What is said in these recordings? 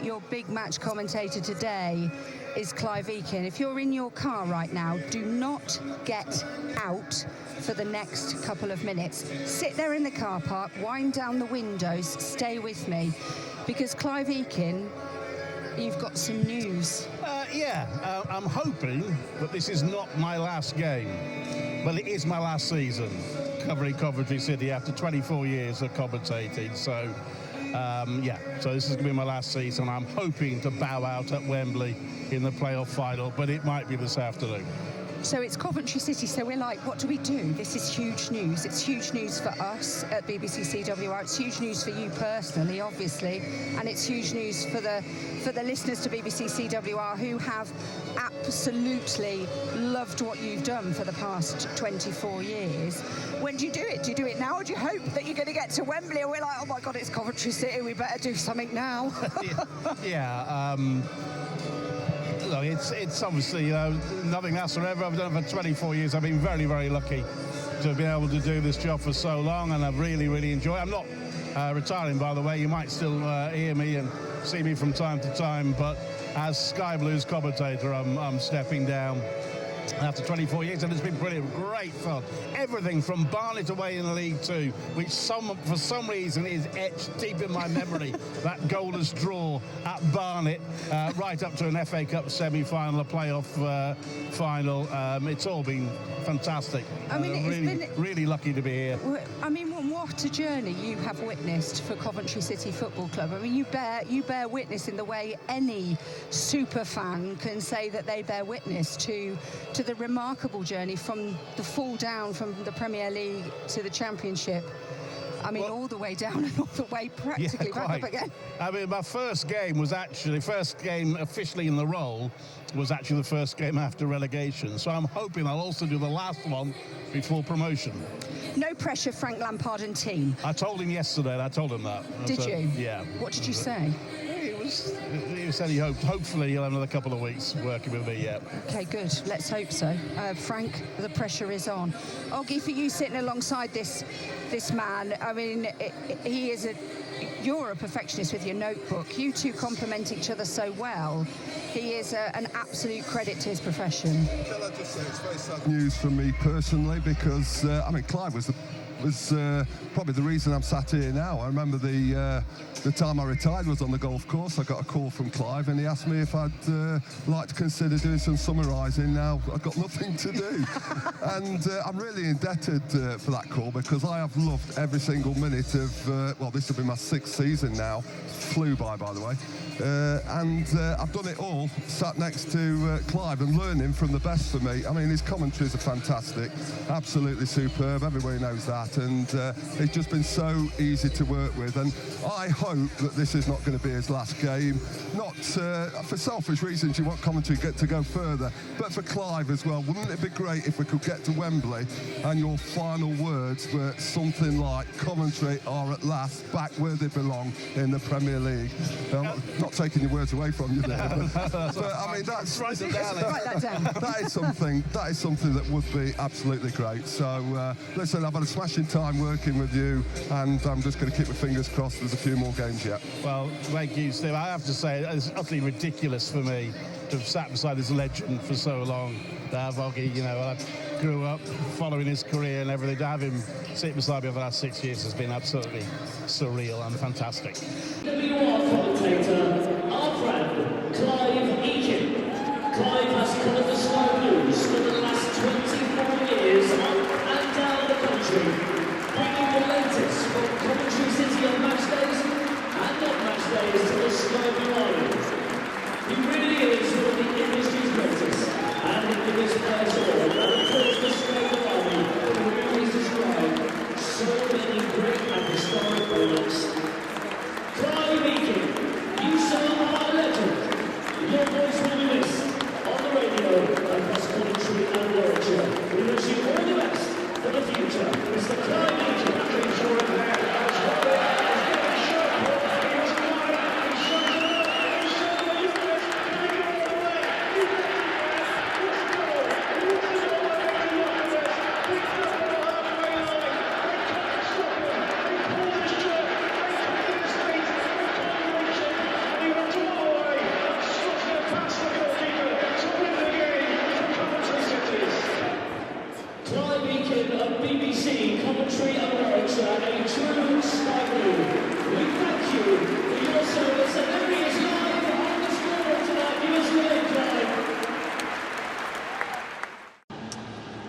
your big match commentator today is Clive Eakin. If you're in your car right now, do not get out for the next couple of minutes. Sit there in the car park, wind down the windows, stay with me, because Clive Eakin, you've got some news. I'm hoping that this is not my last game, but it is my last season covering Coventry City after 24 years of commentating. So, so this is going to be my last season. I'm hoping to bow out at Wembley in the playoff final, but it might be this afternoon. So it's Coventry City, so we're like, what do we do? This is huge news. It's huge news for us at BBC CWR. It's huge news for you personally, obviously, and it's huge news for the listeners to BBC CWR who have absolutely loved what you've done for the past 24 years. When do you do it? Do you do it now, or do you hope that you're going to get to Wembley and we're like, oh my God, it's Coventry City, we better do something now? Look, it's obviously nothing lasts forever. I've done it for 24 years. I've been very, very lucky to be able to do this job for so long, and I've really, really enjoyed it. I'm not retiring, by the way. You might still hear me and see me from time to time, but as Sky Blues commentator, I'm stepping down after 24 years, and it's been brilliant, great fun. Everything from Barnet away in League Two, which for some reason is etched deep in my memory, that goalless draw at Barnet, right up to an FA Cup semi-final, a playoff final. It's all been fantastic. I mean, I'm really lucky to be here. I mean, what a journey you have witnessed for Coventry City Football Club. I mean, you bear witness in the way any super fan can say that they bear witness to the remarkable journey from the fall down from the Premier League to the Championship. I mean, all the way down and all the way practically back up again. I mean, my first game officially in the role was actually the first game after relegation. So I'm hoping I'll also do the last one before promotion. No pressure, Frank Lampard and team. I told him yesterday, and I told him that. Did you? Yeah. What did you say? He said he hopefully he'll have another couple of weeks working with me, yeah. Okay, good. Let's hope so. Frank, the pressure is on. Oggy, for you sitting alongside this man, I mean, you're a perfectionist with your notebook. You two complement each other so well. He is an absolute credit to his profession. Can I just say it's very sad news for me personally, because Clive was probably the reason I'm sat here now. I remember the time I retired was on the golf course. I got a call from Clive and he asked me if I'd like to consider doing some summarising. Now I've got nothing to do. And I'm really indebted for that call, because I have loved every single minute of, this will be my 6th season now. Flew by the way. And I've done it all sat next to Clive and learning from the best for me. I mean, his commentaries are fantastic, absolutely superb, everybody knows that, and it's just been so easy to work with, and I hope that this is not going to be his last game, not for selfish reasons, you want commentary to go further, but for Clive as well. Wouldn't it be great if we could get to Wembley and your final words were something like, Coventry are at last back where they belong in the Premier League? Not taking your words away from you there, but I mean, that's write that down. That is something that would be absolutely great. So listen, I've had a smashing time working with you, and I'm just going to keep my fingers crossed there's a few more games yet. Well, thank you, Steve. I have to say, it's utterly ridiculous for me to have sat beside this legend for so long. Oggy, I grew up following his career and everything. To have him sit beside me over the last 6 years has been absolutely surreal and fantastic. CWR commentator, our friend, Clive Eakin. Clive has covered the Sky Blues for the last 24 years up and down the country, bringing the latest from Coventry City on match days and on match days to the Sky Blue Islands. He really is one of the industry's greatest, and the biggest players all, and of course the Sky Blue Army, who really describe so many great and historic moments. Clive Eakin, you sir are a legend. Your voice will be missed on the radio across Coventry and Warwickshire. We wish you all the best for the future. Mr. Clive Eakin.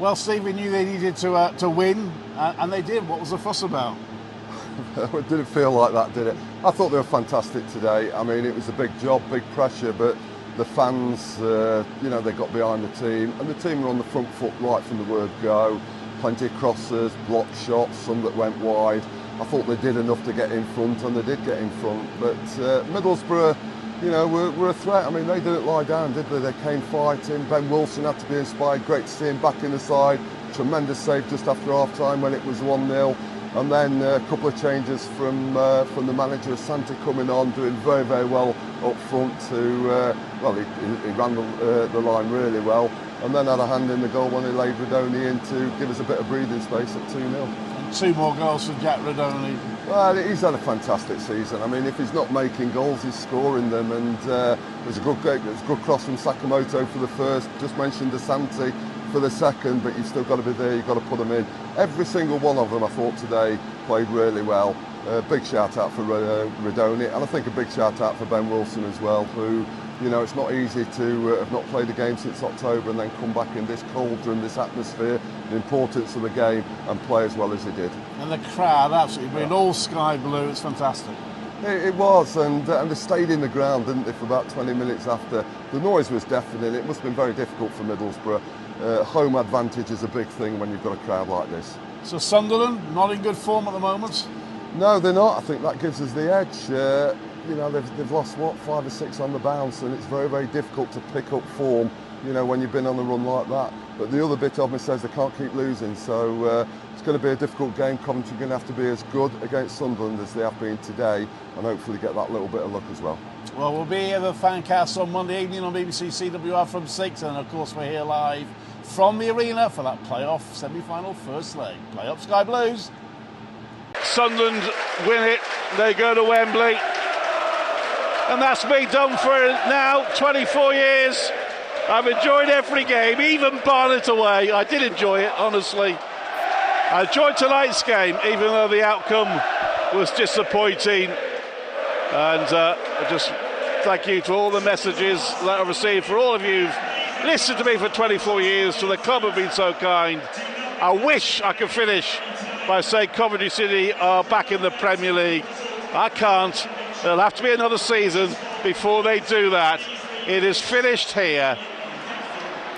Well, Steve, we knew they needed to win, and they did. What was the fuss about? It didn't feel like that, did it? I thought they were fantastic today. I mean, it was a big job, big pressure, but the fans, they got behind the team, and the team were on the front foot right from the word go. Plenty of crosses, blocked shots, some that went wide. I thought they did enough to get in front, and they did get in front. But Middlesbrough, were a threat. I mean, they didn't lie down, did they? They came fighting. Ben Wilson had to be inspired. Great to see him back in the side. Tremendous save just after half-time when it was 1-0. And then a couple of changes from the manager, Asante coming on, doing very, very well up front. He ran the line really well, and then had a hand in the goal when he laid Redoni in to give us a bit of breathing space at 2-0. And 2 more goals for Jack Redoni. Well, he's had a fantastic season. I mean, if he's not making goals, he's scoring them. And there's a good cross from Sakamoto for the first. Just mentioned Asante for the second, but you've still got to be there, you've got to put them in. Every single one of them, I thought, today played really well. Big shout out for Redoni, and I think a big shout out for Ben Wilson as well, who, it's not easy to have not played a game since October and then come back in this cauldron, this atmosphere, the importance of the game, and play as well as he did. And the crowd, absolutely brilliant, all sky blue, it's fantastic. It was, and they stayed in the ground, didn't they, for about 20 minutes after. The noise was deafening. It must have been very difficult for Middlesbrough. Home advantage is a big thing when you've got a crowd like this. So Sunderland, not in good form at the moment? No, they're not. I think that gives us the edge. They've lost, 5 or 6 on the bounce, and it's very, very difficult to pick up form, when you've been on the run like that. But the other bit of me says they can't keep losing, so it's going to be a difficult game. Coventry are going to have to be as good against Sunderland as they have been today, and hopefully get that little bit of luck as well. Well, we'll be at the Fancast on Monday evening on BBC CWR from 6, and of course we're here live from the arena for that playoff semi-final first leg. Play up Sky Blues. Sunderland win it, they go to Wembley, and that's me done for now. 24 years, I've enjoyed every game, even Barnet away. I did enjoy it, honestly. I enjoyed tonight's game, even though the outcome was disappointing. And just thank you to all the messages that I've received, for all of you who've listened to me for 24 years, to the club have been so kind. I wish I could finish by saying Coventry City are back in the Premier League. I can't. There'll have to be another season before they do that. It is finished here.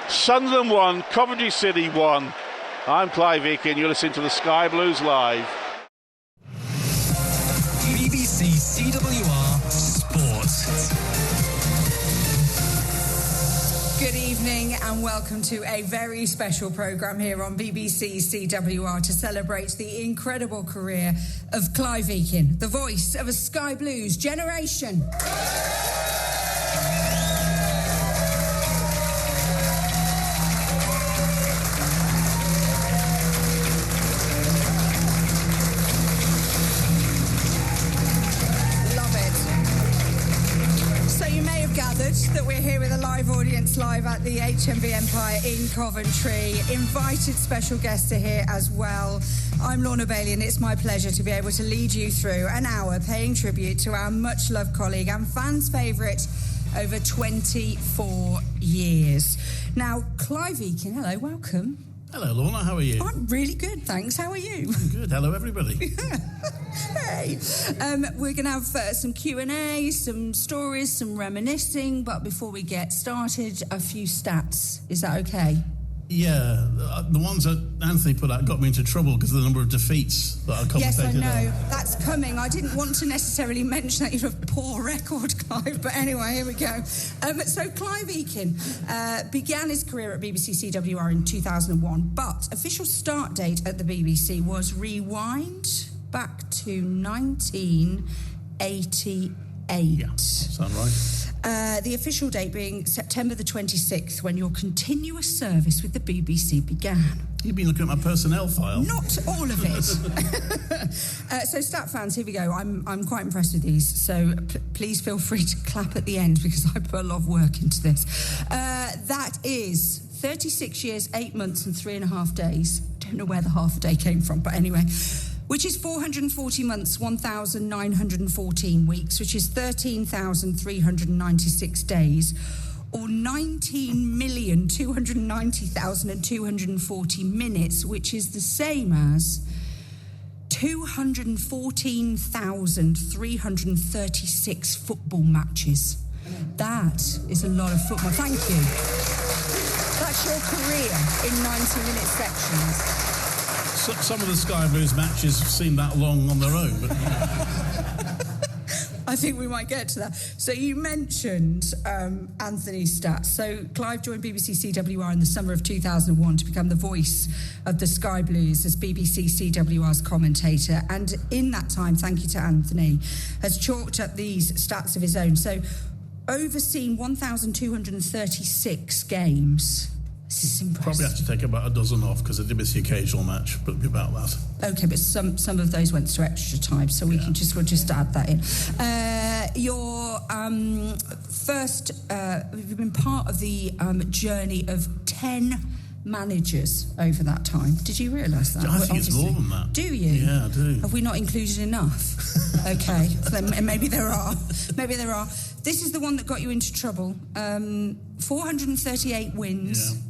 Sunderland 1, Coventry City 1. I'm Clive Eakin, you're listening to the Sky Blues Live. BBC CWR Sport. Good evening and welcome to a very special programme here on BBC CWR to celebrate the incredible career of Clive Eakin, the voice of a Sky Blues generation. That we're here with a live audience live at the HMV Empire in Coventry. Invited special guests are here as well. I'm Lorna Bailey, and it's my pleasure to be able to lead you through an hour paying tribute to our much-loved colleague and fans' favourite over 24 years. Now, Clive Eakin, hello, welcome. Hello, Lorna, how are you? I'm really good, thanks. How are you? I'm good. Hello, everybody. Hey. We're going to have some Q&A, some stories, some reminiscing, but before we get started, a few stats. Is that okay? Yeah, the ones that Anthony put out got me into trouble because of the number of defeats that I commentated. Yes, I know. That's coming. I didn't want to necessarily mention that you have a poor record, Clive, but anyway, here we go. So Clive Eakin began his career at BBC CWR in 2001, but official start date at the BBC was rewind back to 1988. Yeah, sound right. The official date being September the 26th, when your continuous service with the BBC began. You've been looking at my personnel file. Not all of it. So, stat fans, here we go. I'm quite impressed with these, so please feel free to clap at the end because I put a lot of work into this. That is 36 years, 8 months and 3.5 days. Don't know where the half a day came from, but anyway. Which is 440 months, 1,914 weeks, which is 13,396 days, or 19,290,240 minutes, which is the same as 214,336 football matches. That is a lot of football. Thank you. That's your career in 90-minute sections. Some of the Sky Blues matches seem that long on their own, but I think we might get to that. So you mentioned Anthony's stats. So Clive joined BBC CWR in the summer of 2001 to become the voice of the Sky Blues as BBC CWR's commentator. And in that time, thank you to Anthony, has chalked up these stats of his own. So overseen 1,236 games. This is impressive. Probably have to take about a dozen off because I did miss the occasional match, but it'll be about that. Okay, but some of those went to extra time, so we'll just add that in. Your first, you've been part of the journey of 10 managers over that time. Did you realise that? I think it's more than that. Do you? Yeah, I do. Have we not included enough? Okay, then maybe there are. Maybe there are. This is the one that got you into trouble. 438 wins. Yeah.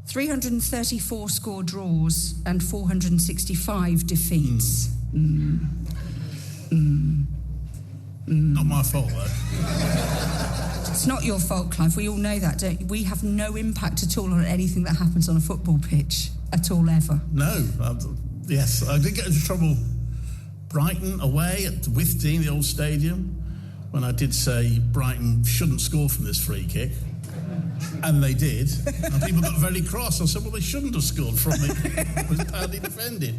334 score draws and 465 defeats. Not my fault, though. It's not your fault, Clive. We all know that, don't you? We have no impact at all on anything that happens on a football pitch at all, ever. No. Yes, I did get into trouble. Brighton away at Withdean, the old stadium, when I did say Brighton shouldn't score from this free kick. And they did. And people got very cross. I said, well, they shouldn't have scored from it. It was badly defended.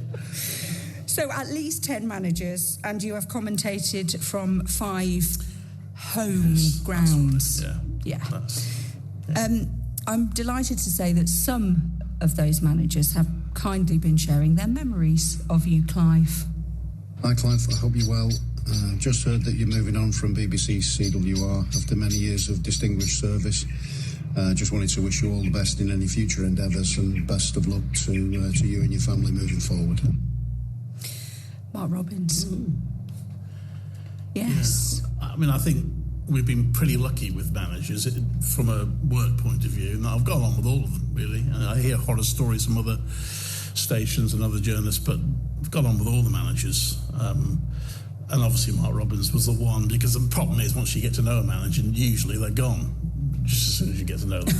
So at least 10 managers, and you have commentated from 5 home grounds. Right. Yeah. I'm delighted to say that some of those managers have kindly been sharing their memories of you, Clive. Hi, Clive. I hope you're well. Just heard that you're moving on from BBC CWR after many years of distinguished service. Just wanted to wish you all the best in any future endeavours and best of luck to you and your family moving forward. Mark Robins. Yes. Yeah. I mean, I think we've been pretty lucky with managers from a work point of view. And I've got on with all of them, really. And I hear horror stories from other stations and other journalists, but I've got on with all the managers. And obviously Mark Robins was the one, because the problem is once you get to know a manager, usually they're gone just as soon as you get to know them.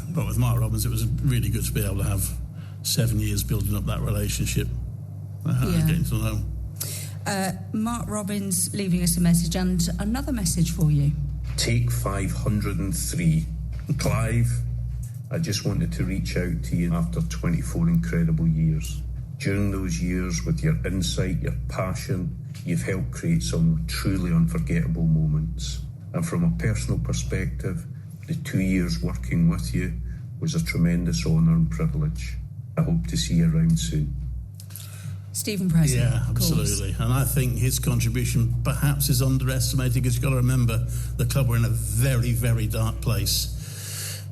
But with Mark Robins, it was really good to be able to have 7 years building up that relationship, getting to know him. Mark Robins leaving us a message, and another message for you. Take 503. Clive, I just wanted to reach out to you after 24 incredible years. During those years, with your insight, your passion, you've helped create some truly unforgettable moments. And from a personal perspective, the 2 years working with you was a tremendous honour and privilege. I hope to see you around soon. Stephen Pressley. Yeah, absolutely. And I think his contribution perhaps is underestimated, because you've got to remember the club were in a very, very dark place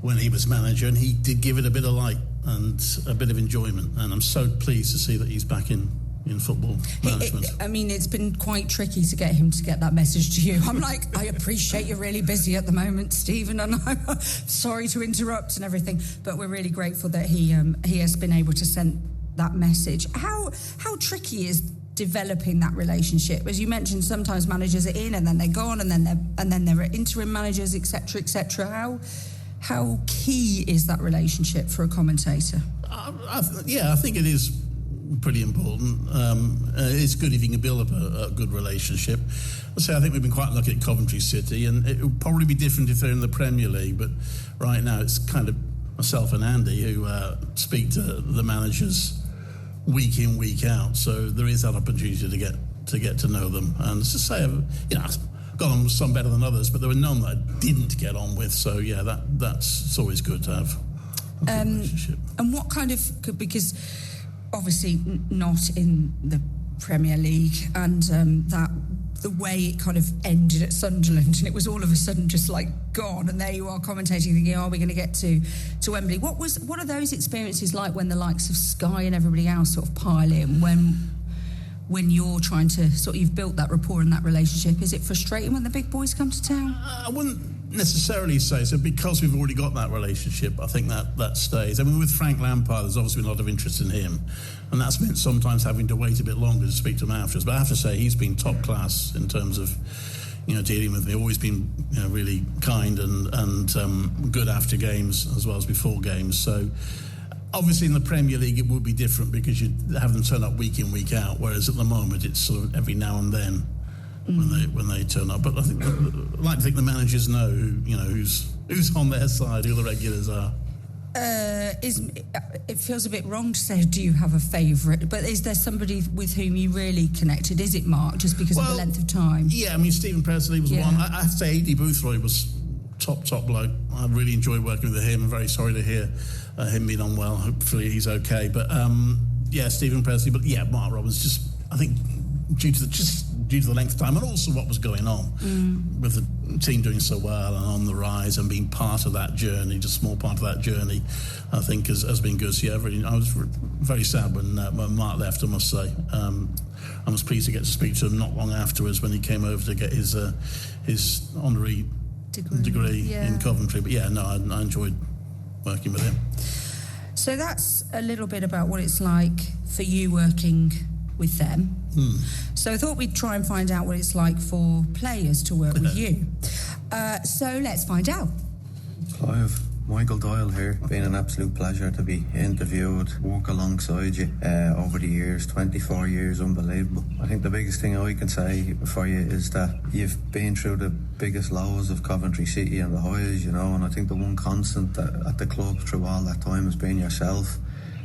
when he was manager, and he did give it a bit of light and a bit of enjoyment. And I'm so pleased to see that he's back in football management. It's been quite tricky to get him to get that message to you. I'm like, I appreciate you're really busy at the moment, Stephen, and I'm sorry to interrupt and everything, but we're really grateful that he has been able to send that message. How tricky is developing that relationship? As you mentioned, sometimes managers are in and then they're gone, and then there are interim managers, etc., etc. How key is that relationship for a commentator? I think it is pretty important. It's good if you can build up a good relationship. I think we've been quite lucky at Coventry City, and it would probably be different if they're in the Premier League, but right now it's kind of myself and Andy who speak to the managers week in, week out, so there is that opportunity to get to know them. And as I say, I've got on with some better than others, but there were none that I didn't get on with, so it's always good to have a good relationship. And what kind of, because obviously not in the Premier League, and that the way it kind of ended at Sunderland, and it was all of a sudden just like gone, and there you are commentating thinking, are we going to get to Wembley? What are those experiences like when the likes of Sky and everybody else sort of pile in, when when you're trying to you've built that rapport and that relationship? Is it frustrating when the big boys come to town? I wouldn't necessarily say so, because we've already got that relationship. I think that stays. I mean, with Frank Lampard, there's obviously been a lot of interest in him, and that's meant sometimes having to wait a bit longer to speak to him afterwards. But I have to say, he's been top class in terms of dealing with me. Always been really kind and good after games as well as before games. So obviously in the Premier League it would be different, because you have them turn up week in, week out, whereas at the moment it's sort of every now and then when they turn up. But I think I'd like to think the managers know who's on their side, who the regulars are. It feels a bit wrong to say, do you have a favourite? But is there somebody with whom you really connected? Is it Mark, just because of the length of time? Yeah, I mean, Stephen Pressley was one. I have to say, A.D. Boothroyd was top bloke. I really enjoyed working with him. I'm very sorry to hear him being unwell. Hopefully he's okay. But Stephen Pressley. But Mark Robbins, just I think due to the length of time and also what was going on with the team doing so well and on the rise and being part of that journey, just a small part of that journey, I think has been good. So I was very sad when Mark left, I must say. I was pleased to get to speak to him not long afterwards when he came over to get his honorary degree in Coventry. But I enjoyed working with him. So that's a little bit about what it's like for you working with them. So I thought we'd try and find out what it's like for players to work with you. So let's find out. Clive, Michael Doyle here. Been an absolute pleasure to be interviewed, work alongside you over the years. 24 years, unbelievable. I think the biggest thing I can say for you is that you've been through the biggest lows of Coventry City and the highs, and I think the one constant at the club through all that time has been yourself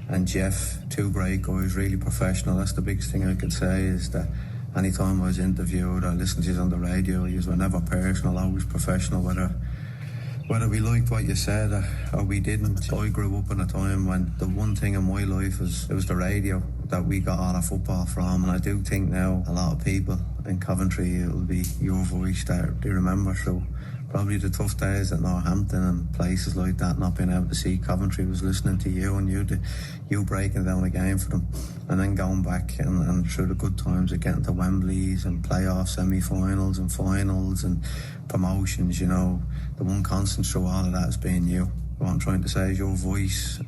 and Geoff, two great guys, really professional. That's the biggest thing I could say, is that anytime I was interviewed or listened to you on the radio, you were never personal, always professional, whether we liked what you said or we didn't. I grew up in a time when the one thing in my life was the radio that we got all our football from, and I do think now a lot of people in Coventry, it'll be your voice that they remember. So probably the tough days at Northampton and places like that, not being able to see Coventry, was listening to you and you breaking down a game for them, and then going back and through the good times of getting to Wembleys and playoff semi-finals and finals and promotions. The one constant through all of that has been you. What I'm trying to say is your voice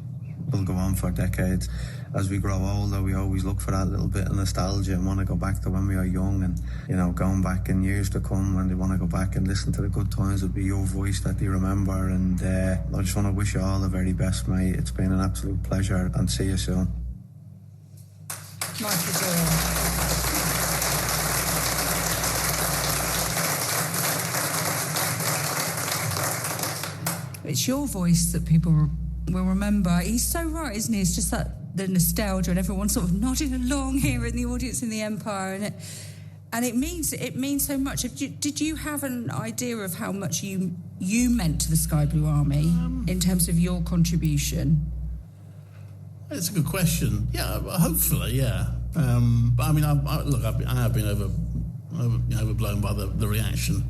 will go on for decades. As we grow older, we always look for that little bit of nostalgia and want to go back to when we were young, and going back in years to come when they want to go back and listen to the good times, it'll be your voice that they remember. And I just want to wish you all the very best, mate. It's been an absolute pleasure, and see you soon. Michael Doyle. It's your voice that people will remember. He's so right, isn't he? It's just that the nostalgia, and everyone sort of nodding along here in the audience in the Empire, and it means so much. Did you have an idea of how much you meant to the Sky Blue Army in terms of your contribution? It's a good question. Yeah, hopefully, yeah. But I mean, I have been overblown by the reaction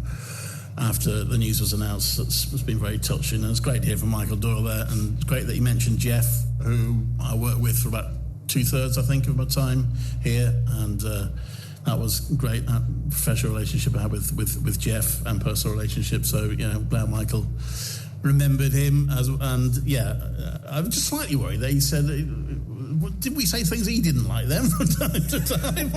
after the news was announced. It's been very touching, and it's great to hear from Michael Doyle there, and it's great that he mentioned Geoff, who I worked with for about 2/3, I think, of my time here, and that was great, that professional relationship I had with Geoff, and personal relationship. So glad Michael remembered him I'm just slightly worried that he said, did we say things he didn't like them from time to time?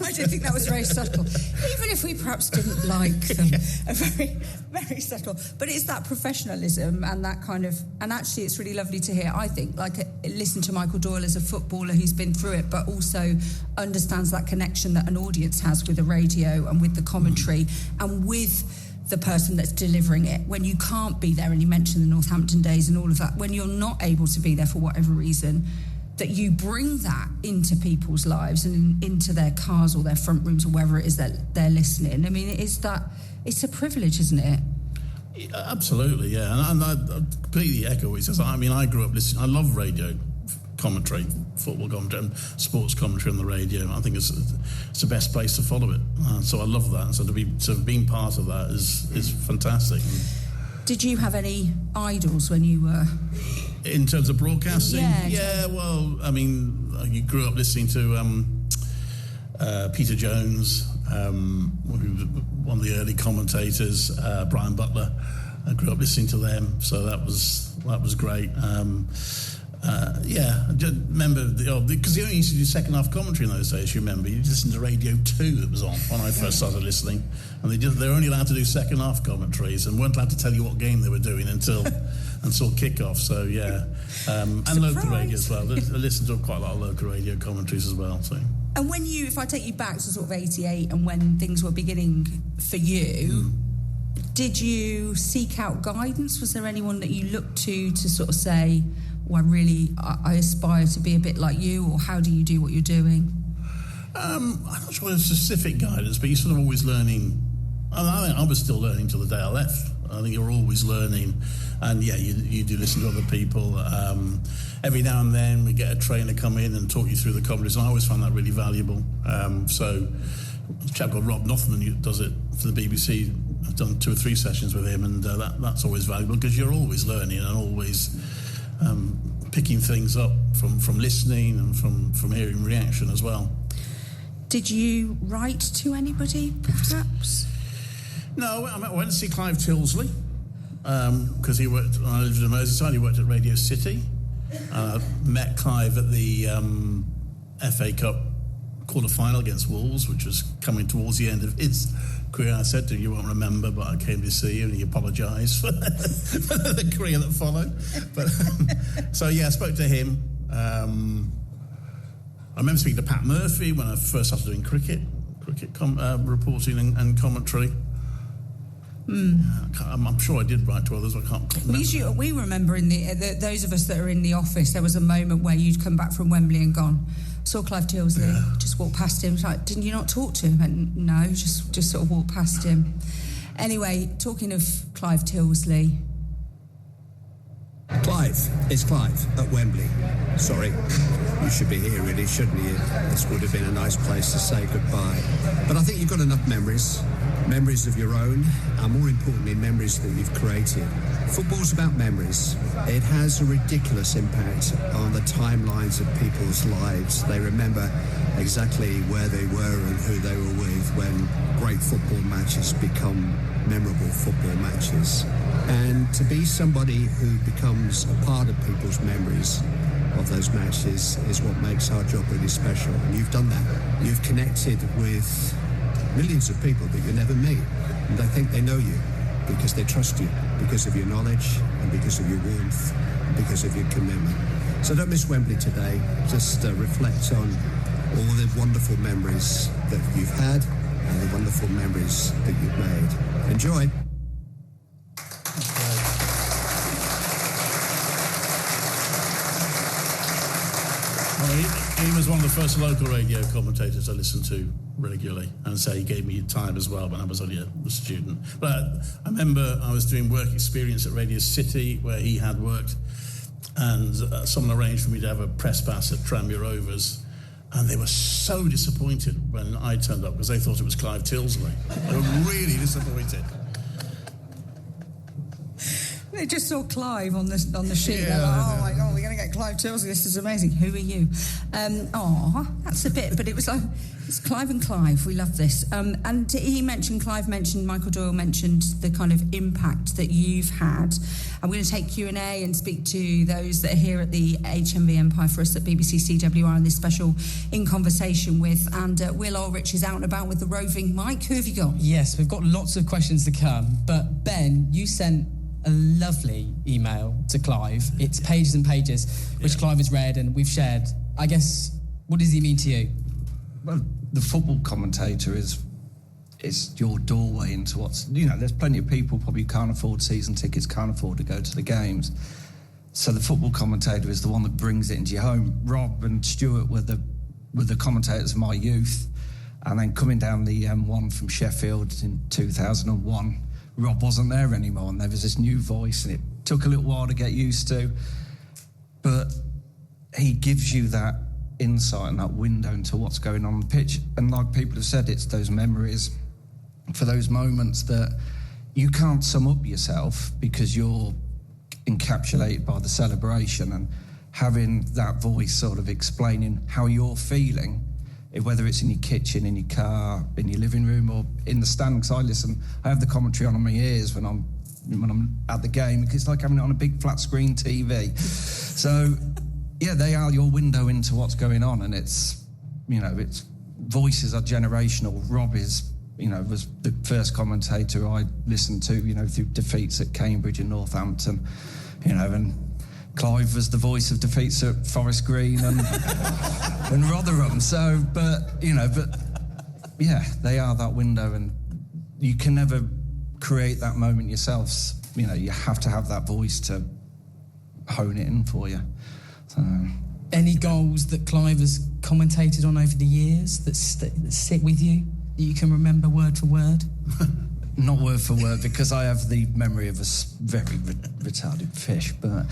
I don't think that was very subtle. Even if we perhaps didn't like them. Very, very subtle. But it's that professionalism and that kind of... And actually, it's really lovely to hear, I think, listen to Michael Doyle as a footballer who's been through it, but also understands that connection that an audience has with the radio and with the commentary and with the person that's delivering it. When you can't be there, and you mentioned the Northampton days and all of that, when you're not able to be there for whatever reason, that you bring that into people's lives and into their cars or their front rooms or wherever it is that they're listening. I mean, it's a privilege, isn't it? Yeah, absolutely, yeah. And I completely echo what he says. I mean, I grew up listening. I love radio commentary, football commentary and sports commentary on the radio. I think it's the best place to follow it. So I love that. And so to have been part of that is fantastic. Did you have any idols when you were... In terms of broadcasting? Yeah. Yeah, well, I mean, you grew up listening to Peter Jones, who was one of the early commentators, Brian Butler. I grew up listening to them, so that was great. I just remember because they only used to do second half commentary in those days. You remember, you just listened to Radio 2 that was on when I first started listening, and they were only allowed to do second half commentaries and weren't allowed to tell you what game they were doing until kick-off. So and local radio as well. I listened to quite a lot of local radio commentaries as well. So. And if I take you back to sort of 88 and when things were beginning for you, did you seek out guidance? Was there anyone that you looked to sort of say, well, I aspire to be a bit like you, or how do you do what you're doing? I'm not sure there's specific guidance, but you're sort of always learning. I was still learning till the day I left. I think you're always learning, and you do listen to other people. Every now and then we get a trainer come in and talk you through the commentaries, and I always find that really valuable. So a chap called Rob Nothman who does it for the BBC. I've done 2 or 3 sessions with him, and that's always valuable because you're always learning and always picking things up from listening and from hearing reaction as well. Did you write to anybody, perhaps? No, I went to see Clive Tyldesley because he worked. I lived in Merseyside. He worked at Radio City. Met Clive at the FA Cup quarter-final against Wolves, which was coming towards the end of his career. I said to him, "You won't remember, but I came to see you," and he apologised for the career that followed. But I spoke to him. I remember speaking to Pat Murphy when I first started doing cricket reporting and commentary. I'm sure I did write to others. I can't remember. We remember in those of us that are in the office, there was a moment where you'd come back from Wembley and gone, saw Clive Tyldesley, just walked past him. Like, didn't you not talk to him? And no, just sort of walked past him. Anyway, talking of Clive Tyldesley. It's Clive at Wembley. Sorry, you should be here really, shouldn't you? This would have been a nice place to say goodbye. But I think you've got enough memories of your own, and more importantly, memories that you've created. Football's about memories. It has a ridiculous impact on the timelines of people's lives. They remember exactly where they were and who they were with when great football matches become memorable football matches. And to be somebody who becomes a part of people's memories of those matches is what makes our job really special. And you've done that. You've connected with millions of people that you never meet, and they think they know you because they trust you, because of your knowledge and because of your warmth and because of your commitment. So don't miss Wembley today. Just reflect on all the wonderful memories that you've had and the wonderful memories that you've made. Enjoy. He was one of the first local radio commentators I listened to regularly, and so he gave me time as well when I was only a student. But I remember I was doing work experience at Radio City where he had worked, and someone arranged for me to have a press pass at Tranmere Rovers, and they were so disappointed when I turned up because they thought it was Clive Tyldesley. They were really disappointed. They just saw Clive on the sheet. They're like, oh my God, we're going to get Clive Tyldesley. This is amazing. Who are you? That's a bit, but it was like, it's Clive and Clive. We love this. And Clive mentioned, Michael Doyle mentioned the kind of impact that you've had. I'm going to take Q&A and speak to those that are here at the HMV Empire for us at BBC CWR in this special In Conversation with. And Will Ulrich is out and about with the roving mic. Who have you got? Yes, we've got lots of questions to come. But Ben, you sent a lovely email to Clive. It's pages and pages, which Clive has read and we've shared. I guess, what does he mean to you? Well, the football commentator is your doorway into what's... there's plenty of people probably can't afford season tickets, can't afford to go to the games. So the football commentator is the one that brings it into your home. Rob and Stuart were the commentators of my youth. And then coming down the M1 from Sheffield in 2001, Rob wasn't there anymore, and there was this new voice, and it took a little while to get used to. But he gives you that insight and that window into what's going on the pitch. And like people have said, it's those memories for those moments that you can't sum up yourself because you're encapsulated by the celebration, and having that voice sort of explaining how you're feeling whether it's in your kitchen, in your car, in your living room, or in the stand. Because I have the commentary on my ears when I'm at the game, because it's like having it on a big flat screen TV. So, yeah, they are your window into what's going on, and it's voices are generational. Rob was the first commentator I listened to, through defeats at Cambridge and Northampton, and Clive was the voice of defeats at Forest Green and and Rotherham. So, but yeah, they are that window, and you can never create that moment yourself. You have to have that voice to hone it in for you. So. Any goals that Clive has commentated on over the years that sit with you, that you can remember word for word? Not word for word, because I have the memory of a very retarded fish. But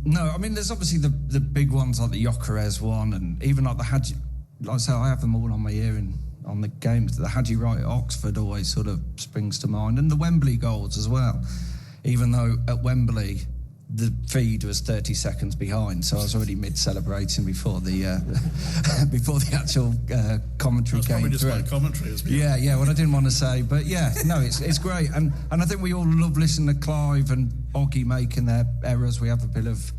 no, I mean, there's obviously the big ones like the Jokeres one, and even like the Hadji. Like I say, I have them all on my ear and on the games. The Hadji Wright at Oxford always sort of springs to mind, and the Wembley goals as well. Even though at Wembley the feed was 30 seconds behind, so I was already mid-celebrating before the actual commentary came probably just through. like commentary as well. Yeah, what I didn't want to say, but yeah, no, it's great, and I think we all love listening to Clive and Oggy making their errors. I have a bit of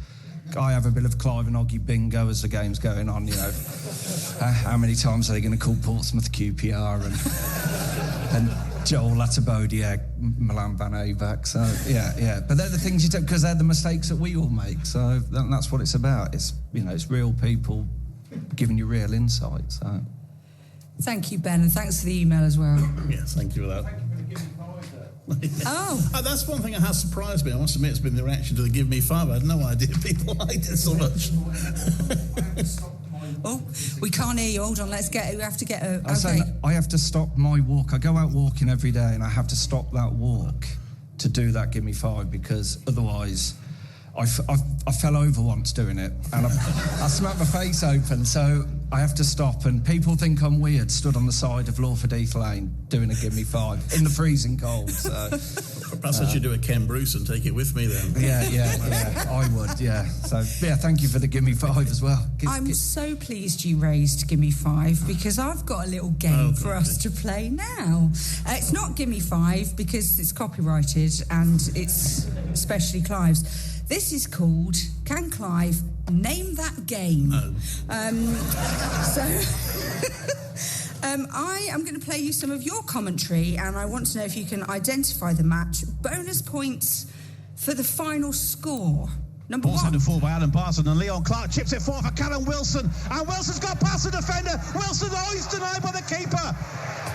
Clive and Oggy bingo as the game's going on. How many times are they going to call Portsmouth QPR and Joel Latabodiak, Milan Van Eyck. So yeah. But they're the things you take, because they're the mistakes that we all make. So that's what it's about. It's it's real people giving you real insight. So thank you, Ben, and thanks for the email as well. Yes, thank you for that. Oh, that's one thing that has surprised me. I must admit, it's been the reaction to the Give Me Five. I had no idea people liked it so much. Oh, we can't hear you. Hold on, we have to get a... Okay. I have to stop my walk. I go out walking every day, and I have to stop that walk to do that Give Me Five, because otherwise I fell over once doing it, and I smacked my face open, so I have to stop, and people think I'm weird, stood on the side of Lawford Heath Lane doing a Give Me Five in the freezing cold. So perhaps I should do a Ken Bruce and take it with me then. Yeah, I would, yeah. So, yeah, thank you for the Give Me Five as well. I'm so pleased you raised Give Me Five, because I've got a little game for us to play now. It's not Give Me Five because it's copyrighted and it's especially Clive's. This is called Can Clive Name That Game? I am going to play you some of your commentary, and I want to know if you can identify the match. Bonus points for the final score. Number Ball's one. headed forward by Alan Parson, and Leon Clark chips it forward for Callum Wilson, and Wilson's got past the defender. Wilson, he's denied by the keeper.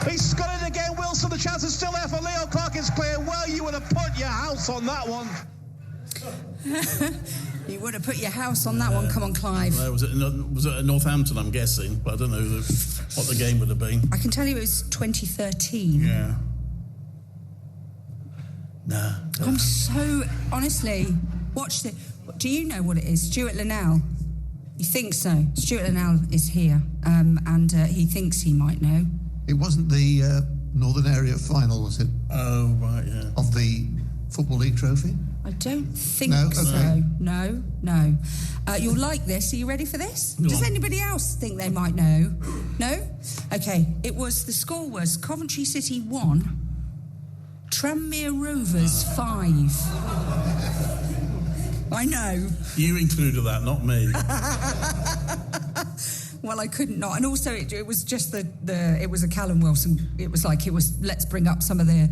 He's got it again, Wilson. The chance is still there for Leon Clark. It's clear. Well, you would have put your house on that one. You would have put your house on that one. Come on, Clive. Was it at Northampton, I'm guessing, but I don't know what the game would have been. I can tell you it was 2013. Yeah. Nah. I'm so... Honestly, watch this. Do you know what it is? Stuart Linnell. You think so? Stuart Linnell is here, and he thinks he might know. It wasn't the Northern Area final, was it? Oh, right, yeah. Of the Football League trophy? I don't think so. Okay. No. You'll like this. Are you ready for this? Does anybody else think they might know? No? Okay. The score was Coventry City 1, Tranmere Rovers 5. I know. You included that, not me. Well, I couldn't not. And also, it was just it was a Callum Wilson. It was let's bring up some of the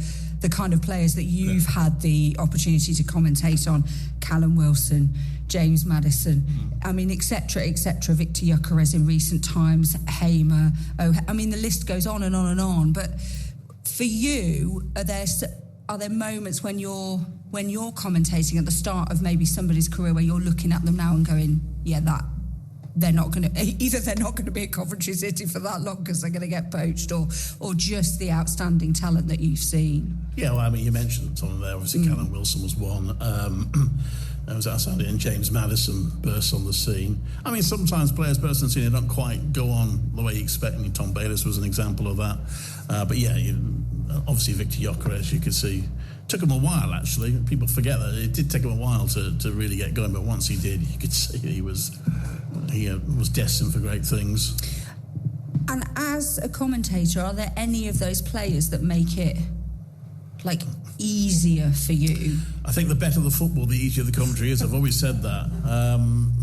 kind of players that you've had the opportunity to commentate on. Callum Wilson, James Maddison, I mean, etc., Victor Jokeres in recent times, Hamer. I mean, the list goes on and on and on. But for you, are there moments when you're commentating at the start of maybe somebody's career where you're looking at them now and going, yeah, they're not going to be at Coventry City for that long because they're going to get poached, or just the outstanding talent that you've seen? Yeah, well, I mean, you mentioned some of there. Obviously, Callum Wilson was one. There was outstanding, and James Maddison burst on the scene. I mean, sometimes players burst on the scene and don't quite go on the way you expect. I mean, Tom Bayliss was an example of that. But yeah, obviously Victor Jokeres, you could see, took him a while, actually. People forget that. It did take him a while to really get going, but once he did, you could see he was destined for great things. And as a commentator, are there any of those players that make it like easier for you? I think the better the football, the easier the commentary is. I've always said that,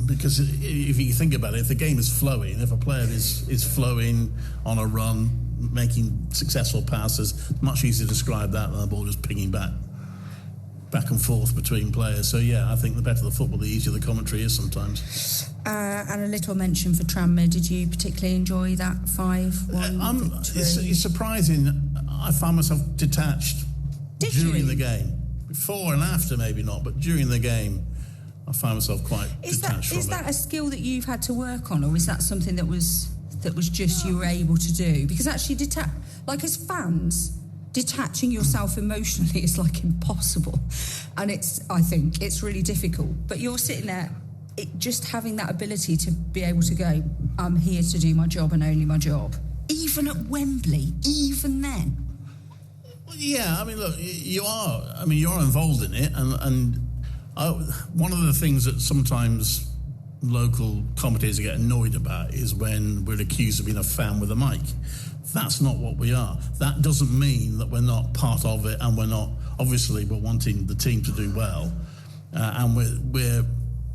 because if you think about it, if the game is flowing, if a player is flowing on a run, making successful passes, much easier to describe that than the ball just pinging back and forth between players. So yeah, I think the better the football, the easier the commentary is sometimes. And a little mention for Tranmere. Did you particularly enjoy that 5-1 victory? It's surprising. I found myself detached during the game. Before and after, maybe not, but during the game, I found myself quite detached from it. Is that a skill that you've had to work on, or is that something that was just you were able to do? Because actually, like as fans, detaching yourself emotionally is like impossible, and I think it's really difficult. But you're sitting there, just having that ability to be able to go, I'm here to do my job and only my job, even at Wembley, even then. Well, yeah, I mean, look, you're involved in it, and one of the things that sometimes local commentators get annoyed about is when we're accused of being a fan with a mic. That's not what we are. That doesn't mean that we're not part of it, and we're wanting the team to do well, and we're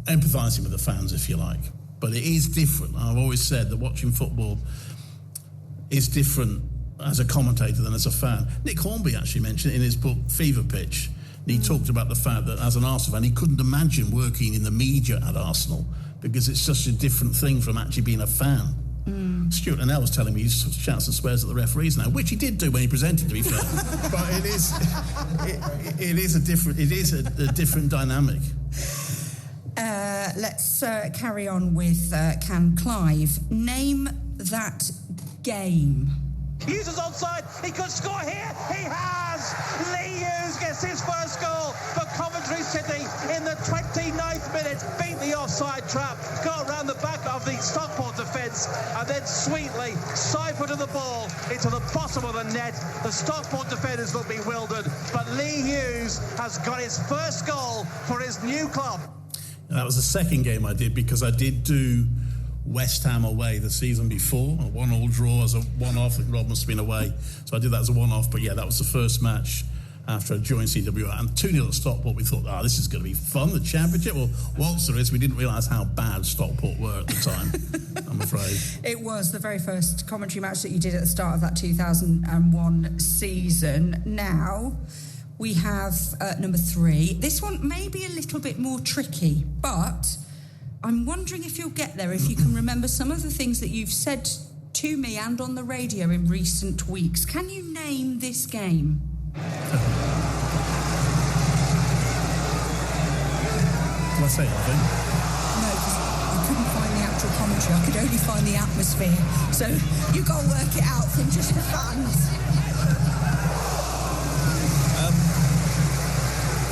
empathising with the fans, if you like. But it is different. I've always said that watching football is different as a commentator than as a fan. Nick Hornby actually mentioned it in his book Fever Pitch. And he talked about the fact that as an Arsenal fan, he couldn't imagine working in the media at Arsenal because it's such a different thing from actually being a fan. Stuart Linnell was telling me he shouts and swears at the referees now, which he did do when he presented, to be fair. But it is a different dynamic. Let's carry on with can Clive name that game? Hughes is onside. He could score here. He has. Lee Hughes gets his first goal for Coventry City in the 29th minute. Beat the offside trap. Got around the back of the Stockport defence and then sweetly siphoned the ball into the bottom of the net. The Stockport defenders look bewildered, but Lee Hughes has got his first goal for his new club. And that was the second game I did, because I did do West Ham away the season before, a 1-1 draw as a one-off. Rob must have been away, so I did that as a one-off. But yeah, that was the first match after I joined CWR, and 2-0 at Stockport. We thought, this is going to be fun, the championship. Well, whilst there is, we didn't realise how bad Stockport were at the time. I'm afraid it was the very first commentary match that you did at the start of that 2001 season. Now we have number 3. This one may be a little bit more tricky, but I'm wondering if you'll get there, if you can remember some of the things that you've said to me and on the radio in recent weeks. Can you name this game? Can I say anything? No, because I couldn't find the actual commentary. I could only find the atmosphere. So you've got to work it out from just the fans.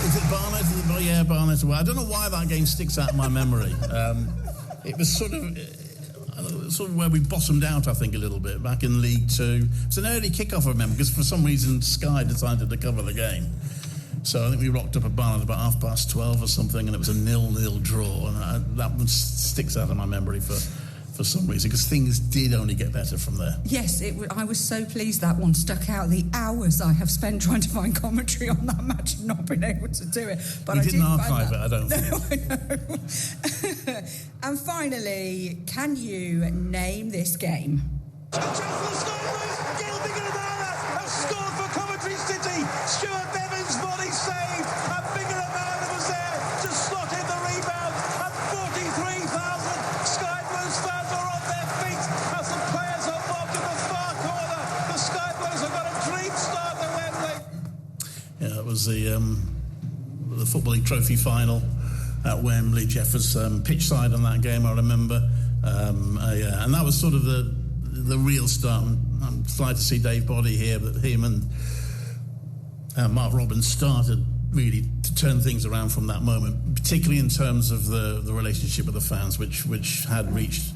Is it Barnet? Yeah, Barnet away. I don't know why that game sticks out in my memory. It was sort of where we bottomed out, I think, a little bit, back in League Two. It's an early kick-off, I remember, because for some reason Sky decided to cover the game. So I think we rocked up at Barnet about 12:30 or something, and it was a 0-0 draw. And that one sticks out in my memory for some reason, because things did only get better from there. Yes, I was so pleased that one stuck out. The hours I have spent trying to find commentary on that match and not been able to do it. But you didn't archive it, I don't think. No, I know. And finally, can you name this game? The chance for the Sky Blues. Gilbig and Amara have scored for Coventry City. Stuart Bevan's volley save, and Bigger Amara was there to slot in the rebound. And 43,000 Sky Blues fans are on their feet as the players are mobbed in the far corner. The Sky Blues have got a dream start at Wembley. Yeah, it was the Footballing Trophy final at Wembley. Geoff was pitch side on that game, I remember. And that was sort of the real start. I'm glad to see Dave Boddy here, but him and Mark Robbins started really to turn things around from that moment, particularly in terms of the relationship with the fans, which had reached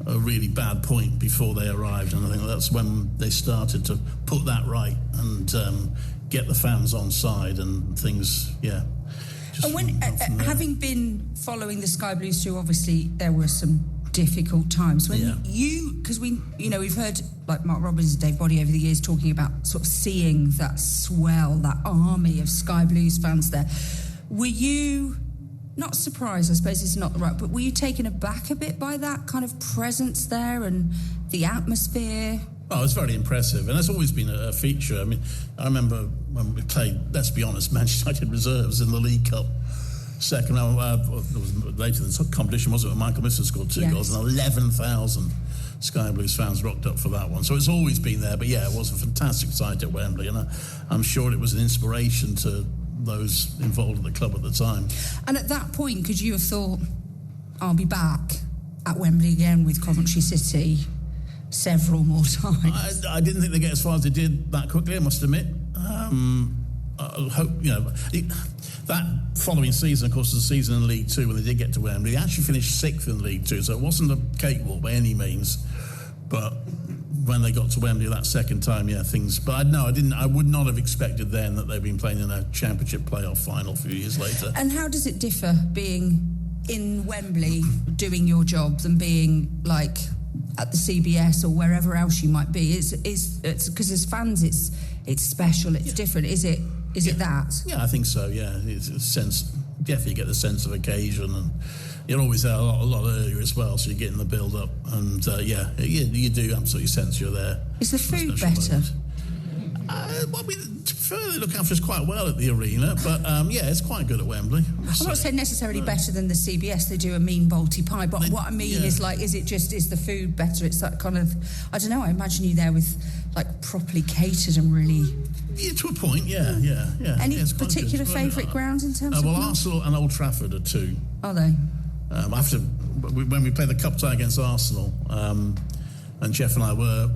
a really bad point before they arrived. And I think that's when they started to put that right and get the fans on side, and things, yeah. And when, having been following the Sky Blues too, obviously there were some difficult times when because we've heard like Mark Robbins and Dave Boddy over the years talking about sort of seeing that swell, that army of Sky Blues fans there. Were you not surprised, I suppose it's not the right, but were you taken aback a bit by that kind of presence there and the atmosphere? Oh, it was very impressive, and that's always been a feature. I mean, I remember when we played, let's be honest, Manchester United reserves in the League Cup. Second round, it was later in the competition, wasn't it? Michael Misser scored 2 goals, and 11,000 Sky Blues fans rocked up for that one. So it's always been there, but yeah, it was a fantastic sight at Wembley, and I'm sure it was an inspiration to those involved in the club at the time. And at that point, could you have thought, I'll be back at Wembley again with Coventry City several more times? I didn't think they'd get as far as they did that quickly, I must admit. I hope, that following season, of course, was the season in League Two when they did get to Wembley. They actually finished 6th in League Two, so it wasn't a cakewalk by any means. But when they got to Wembley that second time, things. But I would not have expected then that they'd been playing in a Championship playoff final a few years later. And how does it differ being in Wembley doing your job than being like at the CBS or wherever else you might be? It's because as fans, it's special. It's different. Is it that? Yeah, I think so. Yeah, it's a sense. Definitely get the sense of occasion, and you're always there a lot earlier as well, so you're getting the build up, and you do absolutely sense you're there. Is the food better? They look after us quite well at the arena, but it's quite good at Wembley. I'm not saying necessarily better than the CBS. They do a mean bolty pie, but what I mean is like, is the food better? It's that kind of, I don't know. I imagine you there with like properly catered and really. Yeah, to a point. Yeah. Any particular favourite grounds in terms of? Well, Arsenal and Old Trafford are two. Are they? When we played the cup tie against Arsenal. And Geoff and I were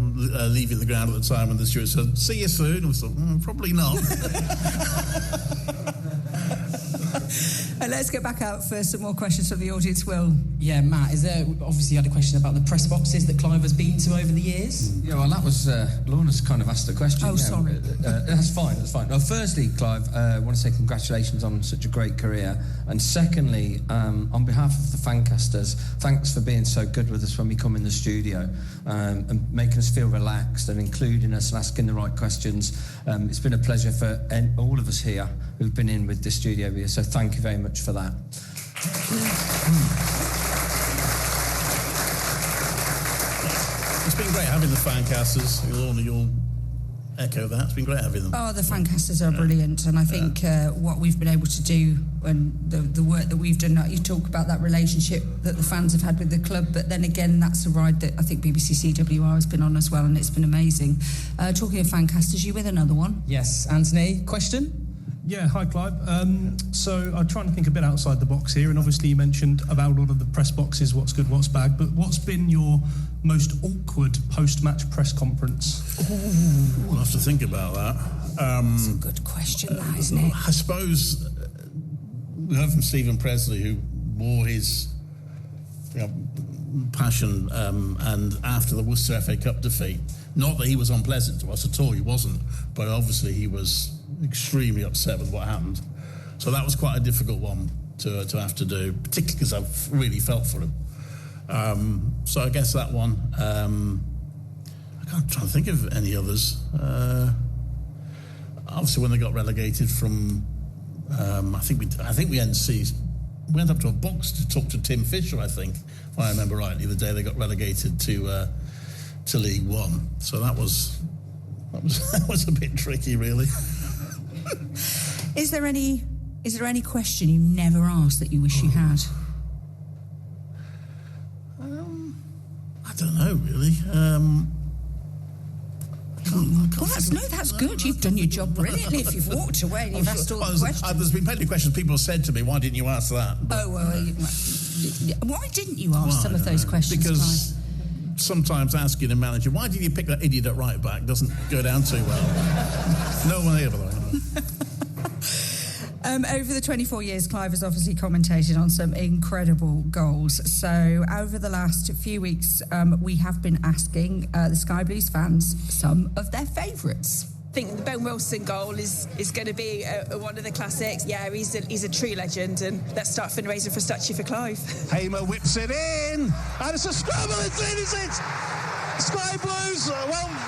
leaving the ground at the time when the steward said, "See you soon." And we thought, probably not. And let's get back out for some more questions from the audience, Will. Yeah, Matt, obviously you had a question about the press boxes that Clive has been to over the years? Yeah, well, that was, Lorna's kind of asked the question. Oh, sorry. That's fine. Well, firstly, Clive, I want to say congratulations on such a great career. And secondly, on behalf of the Fancasters, thanks for being so good with us when we come in the studio and making us feel relaxed and including us and asking the right questions. It's been a pleasure for all of us here who've been in with the studio here, so thank you very much for that. It's been great having the Fancasters. Lorna, you'll echo that. It's been great having them. Oh, the Fancasters are brilliant, and I think what we've been able to do and the work that we've done, you talk about that relationship that the fans have had with the club, but then again, that's a ride that I think BBC CWR has been on as well, and it's been amazing. Talking of Fancasters, you with another one? Yes, Anthony, question? Yeah, hi Clive. So I'm trying to think a bit outside the box here, and obviously you mentioned about all of the press boxes, what's good, what's bad, but what's been your most awkward post-match press conference? Ooh, I'll have to think about that. That's a good question, that, isn't it? I suppose we heard from Stephen Pressley, who wore his passion and after the Worcester FA Cup defeat. Not that he was unpleasant to us at all, he wasn't, but obviously he was extremely upset with what happened. So that was quite a difficult one to have to do, particularly because I've really felt for him. So I guess that one. I can't try to think of any others. Obviously, when they got relegated from, I think we went up to a box to talk to Tim Fisher. I think, if I remember rightly, the day they got relegated to League One. So that was a bit tricky, really. Is there any question you never asked that you wish you had? I don't know, really. That's good. You've done your job brilliantly if you've walked away and you've asked all the questions. There's been plenty of questions people have said to me, why didn't you ask that? Oh, well, why didn't you ask some of those questions, because sometimes asking a manager, why did you pick that idiot at right back, doesn't go down too well. No one ever. Over the 24 years, Clive has obviously commentated on some incredible goals. So over the last few weeks, we have been asking the Sky Blues fans some of their favourites. think the Ben Wilson goal is going to be one of the classics. Yeah, he's a true legend, and let's start fundraising for a statue for Clive. Hamer whips it in, and it's a scramble. It's in, is it? Sky Blues,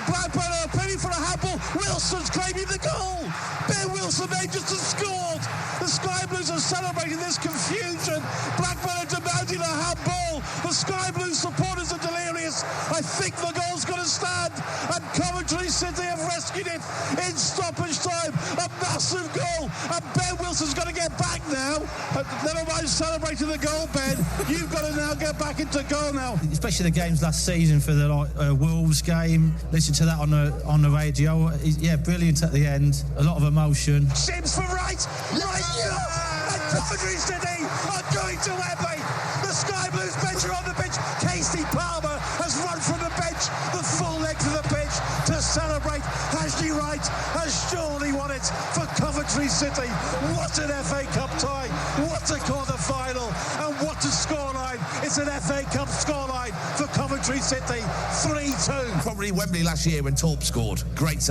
Blackburn are penny for a handball. Wilson's claiming the goal. Ben Wilson, they just have scored. The Sky Blues are celebrating this confusion. Blackburn are demanding a handball. The Sky Blues supporters are delirious. I think the goal's going to stand, and Coventry City have rescued it in stoppage time. A massive goal, and Ben Wilson's going to get back now. Never mind celebrating the goal, Ben. You've got to now get back into goal now. Especially the games last season for the Wolves game. Listen to that on the radio. Yeah, brilliant at the end. A lot of emotion. Sims for right. And Coventry City are going to Wembley. The Sky Blues bench are on the pitch. Casey Palmer has run from the bench the full length of the pitch to celebrate. Ashley Wright has surely won it for Coventry City. What an FA Cup tie. What a quarter-final. And what a scoreline. It's an FA Cup scoreline for Coventry City. 3-2. Probably Wembley last year when Torp scored. Great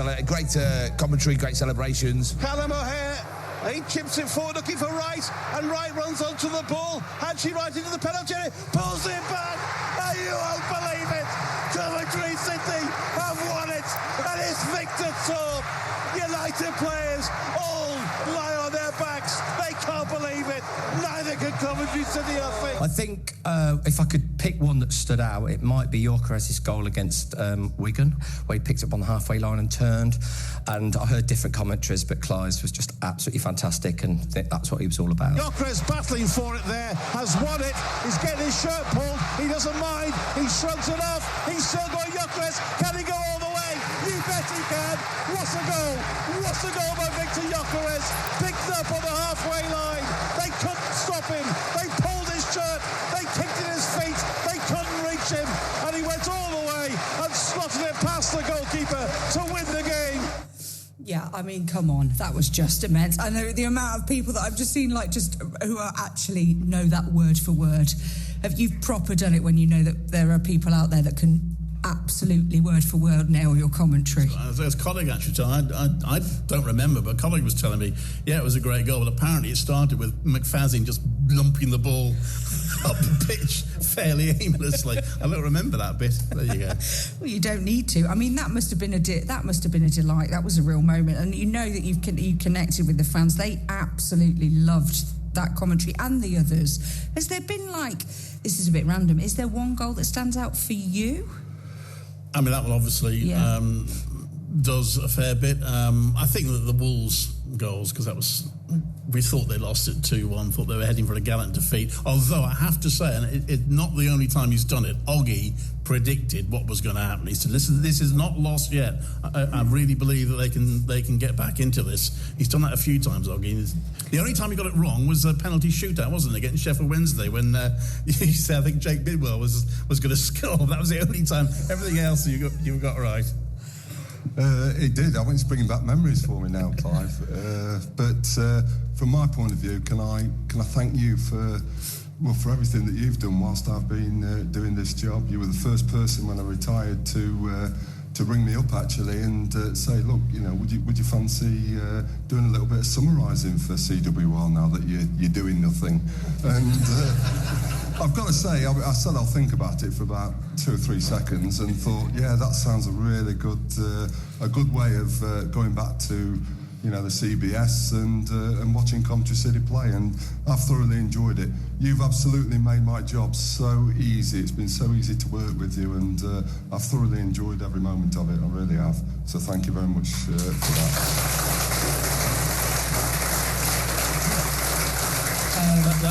commentary, great celebrations. Callum O'Hare, he chips it forward looking for Wright, and Wright runs onto the ball. Hatchie right into the penalty area, pulls it back, and you won't believe it. Coventry City have won it, and it's Victor Torp. United players all lie on their backs. They can't believe it. Neither can Coventry City, I think. I think if I could pick one that stood out, it might be Gyökeres's goal against Wigan, where he picked up on the halfway line and turned. And I heard different commentaries, but Clive's was just absolutely fantastic, and that's what he was all about. Gyökeres battling for it there, has won it. He's getting his shirt pulled. He doesn't mind. He shrugs it off. He's still going Gyökeres. Can he go all the way? You bet he can. What a goal. What a goal by Victor Gyökeres. Picked up on the halfway line. They couldn't stop him. They pulled his shirt. They kicked in his feet. They couldn't reach him. And he went all the way and slotted it past the goalkeeper to win the game. Yeah, I mean, come on, that was just immense. I know the amount of people that I've just seen, who are actually know that word for word. Have you proper done it when you know that there are people out there that can absolutely word for word nail your commentary? As a colleague actually, I don't remember, but a colleague was telling me, yeah, it was a great goal, but apparently it started with McFadden just lumping the ball up the pitch fairly aimlessly. I don't remember that bit. There you go. Well, you don't need to. I mean, that must have been a delight. That was a real moment, and you know that you connected with the fans. They absolutely loved that commentary and the others. Has there been this is a bit random, is there one goal that stands out for you? I mean, that one obviously does a fair bit. I think that the Wolves goals, because we thought they lost it 2-1, thought they were heading for a gallant defeat. Although I have to say, and it's not the only time he's done it, Oggy predicted what was going to happen. He said, listen, this is not lost yet. I really believe that they can get back into this. He's done that a few times, Oggy. The only time he got it wrong was a penalty shootout, wasn't it, against Sheffield Wednesday, when he said, I think Jake Bidwell was going to score. That was the only time. Everything else you got right. It did. I think it's bringing back memories for me now, Clive. But from my point of view, can I thank you for everything that you've done whilst I've been doing this job. You were the first person when I retired to ring me up actually and say, look, would you fancy doing a little bit of summarising for CWR now that you're doing nothing? And I've got to say, I said I'll think about it for about 2 or 3 seconds and thought, yeah, that sounds a really good way of going back to the CBS and watching Coventry City play, and I've thoroughly enjoyed it. You've absolutely made my job so easy. It's been so easy to work with you, and I've thoroughly enjoyed every moment of it. I really have. So thank you very much for that.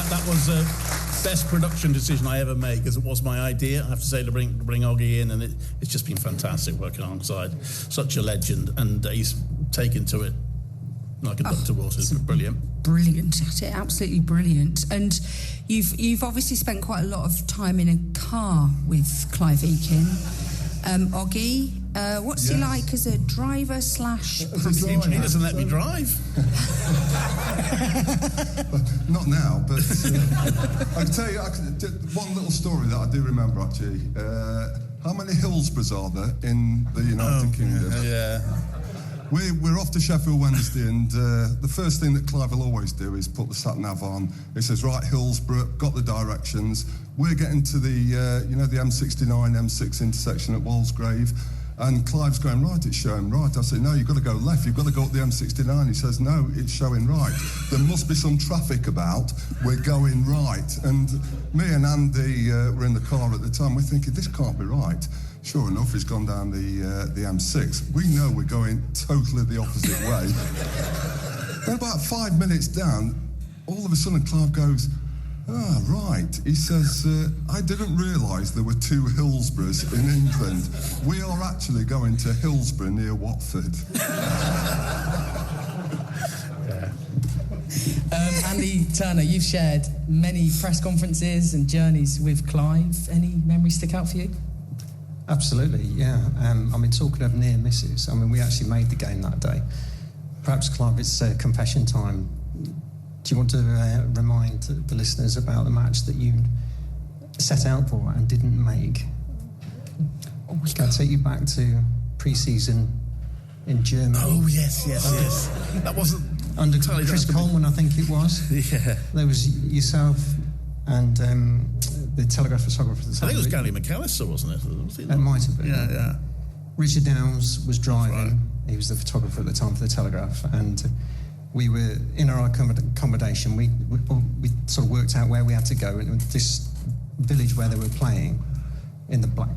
That was the best production decision I ever made, because it was my idea, I have to say, to bring Oggy in, and it's just been fantastic working alongside such a legend, and he's taken to it like a duck to water. Brilliant at it, absolutely brilliant. And you've obviously spent quite a lot of time in a car with Clive Eakin. Oggy, what's he like as a driver / passenger? He doesn't let me drive. Not now, but I can tell you one little story that I do remember actually. How many Hillsboroughs are there in the United Kingdom? Yeah. We're off to Sheffield Wednesday, and the first thing that Clive will always do is put the sat-nav on. He says, right, Hillsborough, got the directions. We're getting to the M69, M6 intersection at Walsgrave, and Clive's going, right, it's showing right. I say, no, you've got to go left, you've got to go up the M69. He says, no, it's showing right. There must be some traffic about, we're going right. And me and Andy were in the car at the time, we're thinking, this can't be right. Sure enough, he's gone down the M6. We know we're going totally the opposite way. Then about 5 minutes down, all of a sudden Clive goes, right. He says, I didn't realise there were two Hillsboroughs in England. We are actually going to Hillsborough near Watford. Andy Turner, you've shared many press conferences and journeys with Clive. Any memories stick out for you? Absolutely, yeah. Talking of near misses, we actually made the game that day. Perhaps, Clive, it's confession time. Do you want to remind the listeners about the match that you set out for and didn't make? Can I take you back to pre-season in Germany? Oh, yes. That wasn't... Under Chris Coleman, I think it was. Yeah. There was yourself and the Telegraph photographer at the time. I think it was Gary McAllister, wasn't it? It might have been. Yeah. Richard Downs was driving. Right. He was the photographer at the time for the Telegraph, and we were in our accommodation. We sort of worked out where we had to go, and this village where they were playing in the Black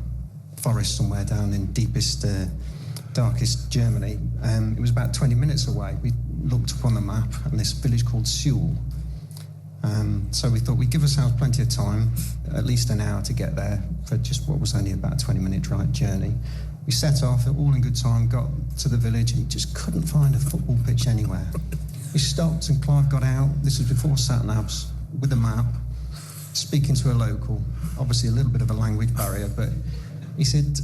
Forest somewhere down in deepest, darkest Germany. It was about 20 minutes away. We looked up on the map, and this village called Seoul. So we thought we'd give ourselves plenty of time, at least an hour to get there for just what was only about a 20-minute drive journey. We set off, all in good time, got to the village and just couldn't find a football pitch anywhere. We stopped and Clive got out, this was before sat-navs, with a map, speaking to a local, obviously a little bit of a language barrier, but he said,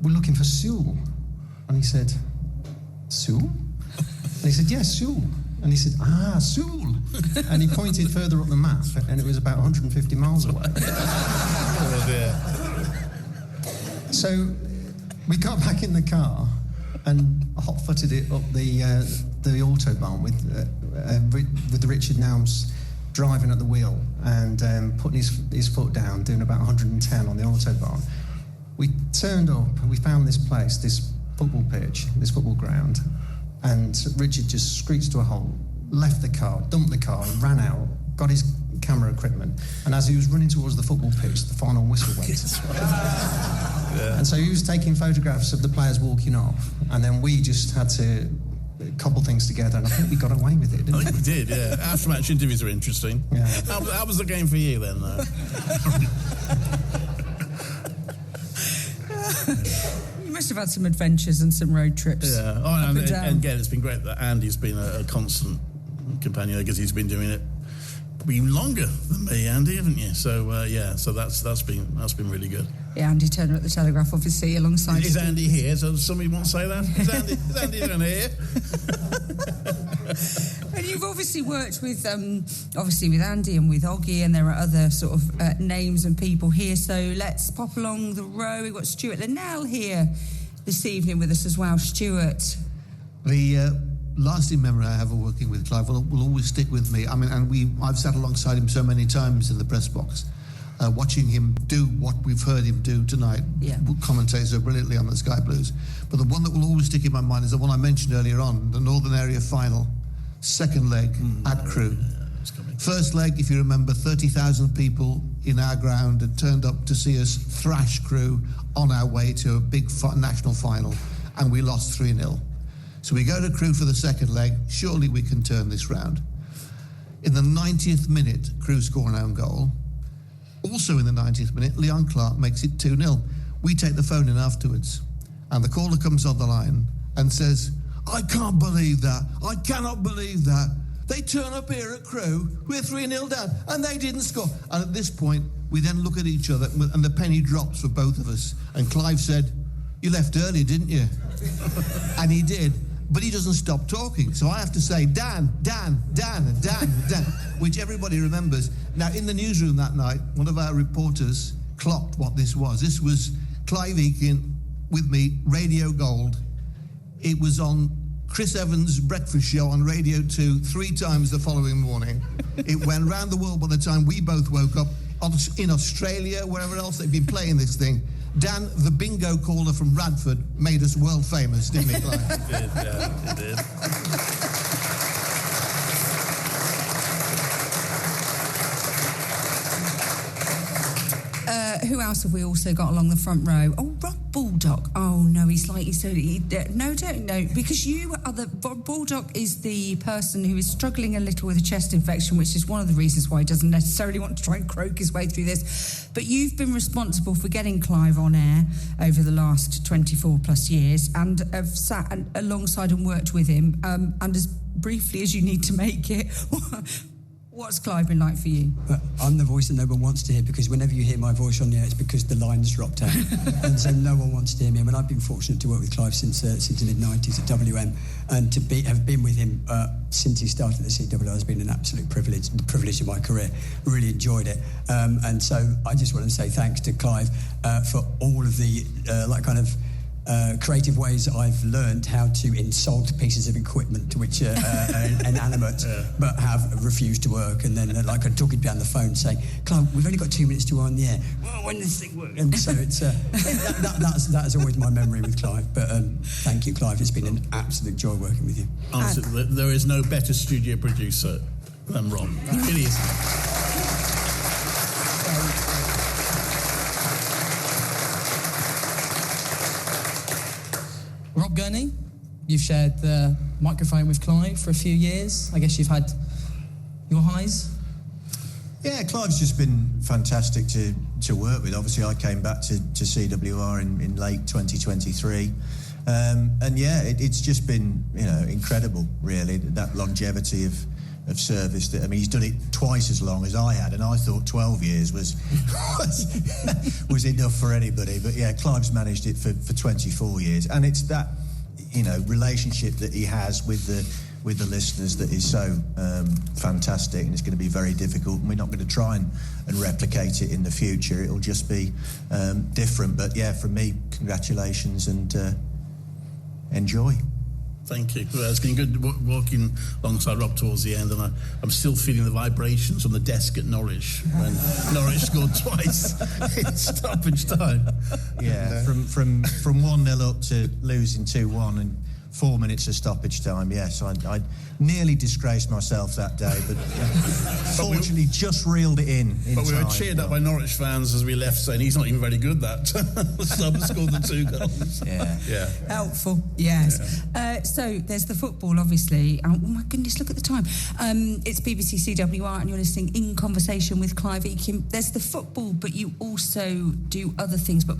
we're looking for Seoul. And he said, Seoul? And he said, yes, Seoul. And he said, Seoul. And he pointed further up the map, and it was about 150 miles away. Oh, dear. So we got back in the car and hot-footed it up the autobahn with Richard Nowms driving at the wheel and putting his foot down, doing about 110 on the autobahn. We turned up and we found this place, this football pitch, this football ground, and Richard just screeched to a halt, left the car, dumped the car, ran out, got his camera equipment, and as he was running towards the football pitch, the final whistle went. Yeah. And so he was taking photographs of the players walking off, and then we just had to cobble things together, and I think we got away with it, didn't we? I think we did, yeah. After-match interviews are interesting. Yeah. How was the game for you then, though? You must have had some adventures and some road trips. Yeah, and again, it's been great that Andy's been a constant companion because he's been doing it probably longer than me, Andy, haven't you? So so that's been really good. Yeah, Andy Turner at the Telegraph, obviously, alongside. Is Andy here? So somebody won't say that. Is Andy here? And you've obviously worked with Andy and with Oggy, and there are other sort of names and people here. So let's pop along the row. We've got Stuart Linnell here this evening with us as well. Stuart. The lasting memory I have of working with Clive will always stick with me. I've sat alongside him so many times in the press box, watching him do what we've heard him do tonight. Yeah. Commentate so brilliantly on the Sky Blues. But the one that will always stick in my mind is the one I mentioned earlier on, the Northern Area final, second leg at Crewe. First leg, if you remember, 30,000 people in our ground had turned up to see us thrash Crewe on our way to a big national final, and we lost 3-0. So we go to Crewe for the second leg. Surely we can turn this round. In the 90th minute, Crewe score an own goal. Also in the 90th minute, Leon Clark makes it 2-0. We take the phone in afterwards, and the caller comes on the line and says, I can't believe that. I cannot believe that. They turn up here at Crewe, we're 3-0 down, and they didn't score. And at this point, we then look at each other, and the penny drops for both of us. And Clive said, you left early, didn't you? And he did. But he doesn't stop talking. So I have to say, Dan, which everybody remembers. Now, in the newsroom that night, one of our reporters clocked what this was. This was Clive Eakin with me, Radio Gold. It was on Chris Evans' breakfast show on Radio 2 3 times the following morning. It went round the world by the time we both woke up. In Australia, wherever else they've been playing this thing. Dan, the bingo caller from Radford, made us world famous, didn't he, Clive? It did, yeah, it did. Who else have we also got along the front row? Oh, Rob Baldock. Oh, no, he's like... no, don't. Because you are Rob Baldock is the person who is struggling a little with a chest infection, which is one of the reasons why he doesn't necessarily want to try and croak his way through this. But you've been responsible for getting Clive on air over the last 24-plus years and have sat alongside and worked with him. And as briefly as you need to make it... What's Clive been like for you? I'm the voice that no one wants to hear, because whenever you hear my voice on the air, it's because the line's dropped out. And so no one wants to hear me. I mean, I've been fortunate to work with Clive since the mid-90s at WM, and to have been with him since he started at the CWR has been an absolute privilege, the privilege of my career. Really enjoyed it. And so I just want to say thanks to Clive for all of the creative ways I've learned how to insult pieces of equipment which are inanimate but have refused to work, and then I'm talking down the phone saying, Clive, we've only got 2 minutes to go on the air. Well, when this thing works. And so it's that's always my memory with Clive. But thank you, Clive. It's been an absolute joy working with you. Honestly, there is no better studio producer than Rob. It really is. Rob Gurney, you've shared the microphone with Clive for a few years. I guess you've had your highs. Yeah, Clive's just been fantastic to work with. Obviously, I came back to CWR in late 2023. And yeah, it's just been, incredible, really, that longevity of service. He's done it twice as long as I had, and I thought 12 years was enough for anybody. But yeah, Clive's managed it for 24 years, and it's that relationship that he has with the listeners that is so fantastic, and it's going to be very difficult, and we're not going to try and replicate it in the future. It'll just be different. But yeah, from me, congratulations and enjoy. Thank you. Well, it's been good walking alongside Rob towards the end, and I'm still feeling the vibrations on the desk at Norwich when Norwich scored twice in stoppage time. Yeah, from 1-0 up to losing 2-1 and 4 minutes of stoppage time. Yes, I nearly disgraced myself that day, but fortunately just reeled it in But we were time. cheered up by Norwich fans as we left, saying he's not even very good, that. Sub scored the 2 goals. Yeah. Helpful, yes. Yeah. So there's the football, obviously. Oh my goodness, look at the time. It's BBC CWR, and you're listening In Conversation with Clive Eakin. There's the football, but you also do other things. But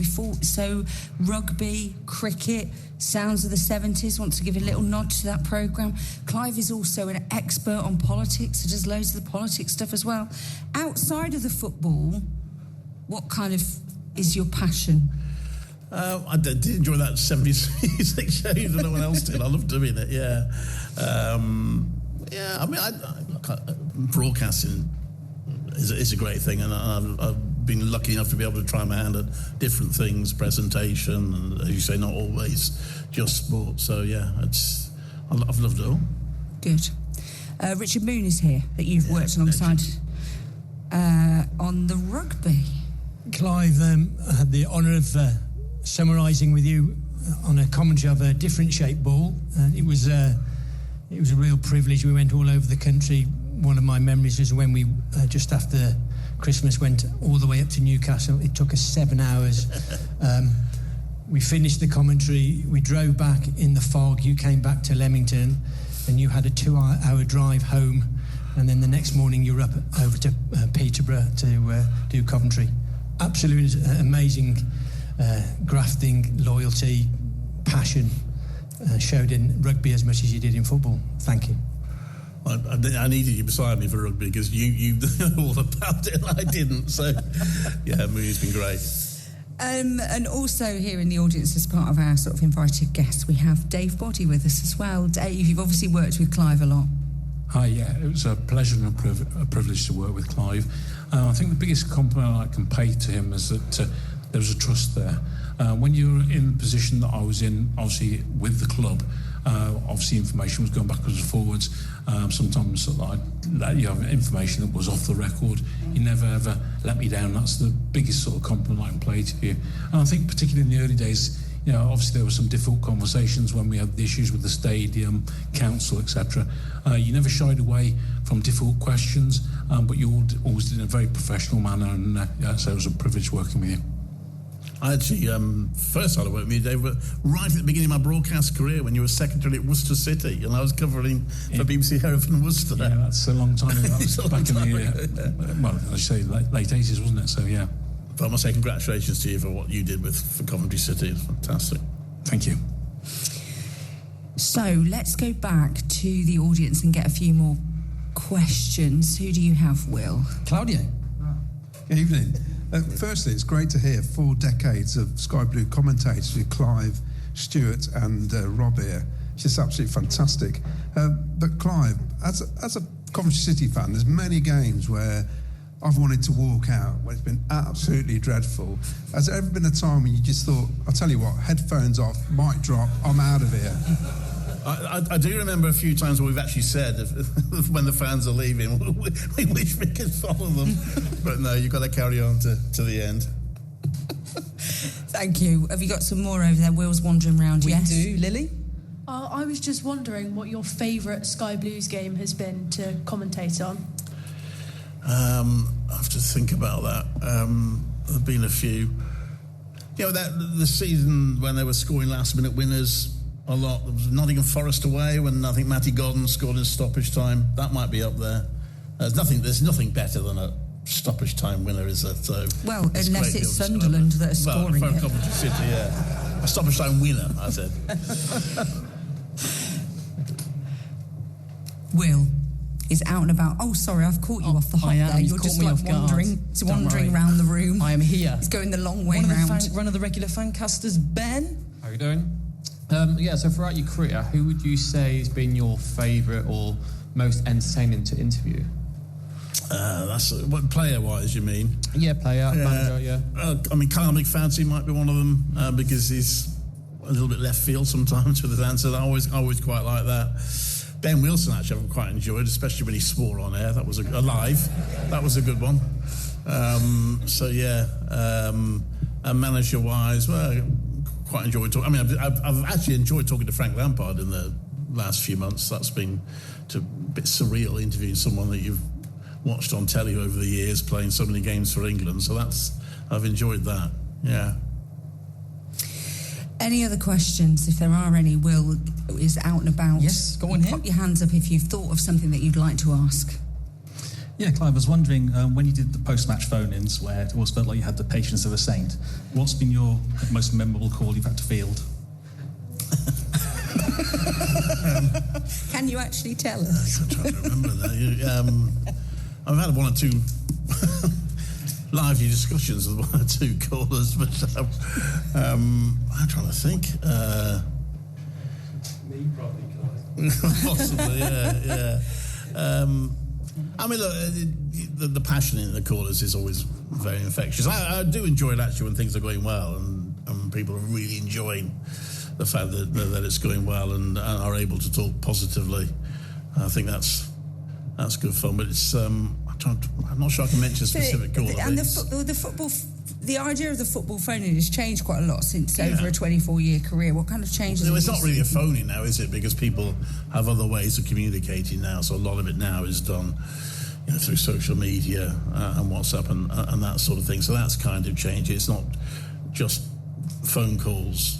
rugby, cricket, Sounds of the 70s, wants to give a little nod to that programme. Clive is also an expert on politics, so does loads of the politics stuff as well. Outside of the football, what kind of is your passion? I did enjoy that 70s music show, even though no one else did. I love doing it, yeah. Broadcasting is a great thing, and I've been lucky enough to be able to try my hand at different things, presentation, and as you say, not always just sport. So yeah, I've loved it all. Good. Richard Moon is here, that you've worked alongside on the rugby. Clive, I had the honour of summarising with you on a commentary of a different shaped ball. It was a real privilege. We went all over the country. One of my memories is when we, just after Christmas, went all the way up to Newcastle. It took us 7 hours. We finished the commentary. We drove back in the fog. You came back to Leamington, and you had a 2-hour drive home. And then the next morning, you were up over to Peterborough to do Coventry. Absolutely amazing grafting, loyalty, passion showed in rugby as much as you did in football. Thank you. I needed you beside me for rugby because you know all about it and I didn't. So, yeah, Moon's been great. And also here in the audience, as part of our sort of invited guests, we have Dave Boddy with us as well. Dave, you've obviously worked with Clive a lot. Hi, yeah, it was a pleasure and a privilege to work with Clive. I think the biggest compliment I can pay to him is that there was a trust there. When you're in the position that I was in, obviously with the club, Obviously, information was going backwards and forwards. Sometimes you have information that was off the record. You never ever let me down. That's the biggest sort of compliment I can play to you. And I think particularly in the early days, obviously there were some difficult conversations when we had the issues with the stadium, council, etc. You never shied away from difficult questions, but you always did it in a very professional manner, and so it was a privilege working with you. I actually first started working with you, Dave, right at the beginning of my broadcast career when you were secretary at Worcester City, and I was covering for BBC Hereford and Worcester. Yeah, that's a long time ago. That was back in the, well, I say late 80s, wasn't it? So, yeah. But I must say congratulations to you for what you did for Coventry City. It's fantastic. Thank you. So let's go back to the audience and get a few more questions. Who do you have, Will? Claudio. Good evening. Firstly, it's great to hear 4 decades of Sky Blue commentators with Clive, Stuart and Rob here. It's just absolutely fantastic. But Clive, as a Coventry City fan, there's many games where I've wanted to walk out, when it's been absolutely dreadful. Has there ever been a time when you just thought, I'll tell you what, headphones off, mic drop, I'm out of here? I do remember a few times where we've actually said, when the fans are leaving, we wish we could follow them. But no, you've got to carry on to the end. Thank you. Have you got some more over there? Will's wandering around. We yes. do. Lily? I was just wondering what your favourite Sky Blues game has been to commentate on. I have to think about that. There have been a few. The season when they were scoring last-minute winners a lot. There was Nottingham Forest away when I think Matty Godden scored in stoppage time. That might be up there. There's nothing better than a stoppage time winner, is there? So well, unless it's Sunderland that are scoring it. Coventry City, yeah. A stoppage time winner, I said. Will is out and about. Oh, sorry, I've caught you off the hop there. You're just like wandering around the room. I am here. It's going the long way round. One of the regular fancasters, Ben. How are you doing? So throughout your career, who would you say has been your favourite or most entertaining to interview? That's what player-wise you mean? Yeah, player, manager, yeah. Kyle McFadden might be one of them because he's a little bit left field sometimes with his answers. I always quite like that. Ben Wilson actually I've quite enjoyed, especially when he swore on air. That was live. That was a good one. And manager-wise, well, quite enjoyed talking. I've actually enjoyed talking to Frank Lampard in the last few months. That's been a bit surreal, interviewing someone that you've watched on telly over the years, playing so many games for England. So I've enjoyed that. Yeah. Any other questions? If there are any, Will is out and about. Yes, go on here. Pop your hands up if you've thought of something that you'd like to ask. Yeah, Clive, I was wondering, when you did the post-match phone-ins, where it always felt like you had the patience of a saint, what's been your most memorable call you've had to field? Can you actually tell us? I'm trying to remember that. I've had one or two lively discussions with one or two callers, but I'm trying to think. Me, probably, Clive. Possibly, yeah. Look, the passion in the callers is always very infectious. I do enjoy it actually when things are going well and people are really enjoying the fact that it's going well and are able to talk positively. I think that's good fun. But it's I'm not sure I can mention a specific caller. And the idea of the football phone-in has changed quite a lot since over a 24-year career. What kind of changes? It's not really a phone-in now, is it? Because people have other ways of communicating now. So a lot of it now is done through social media and WhatsApp and that sort of thing. So that's kind of changed. It's not just phone calls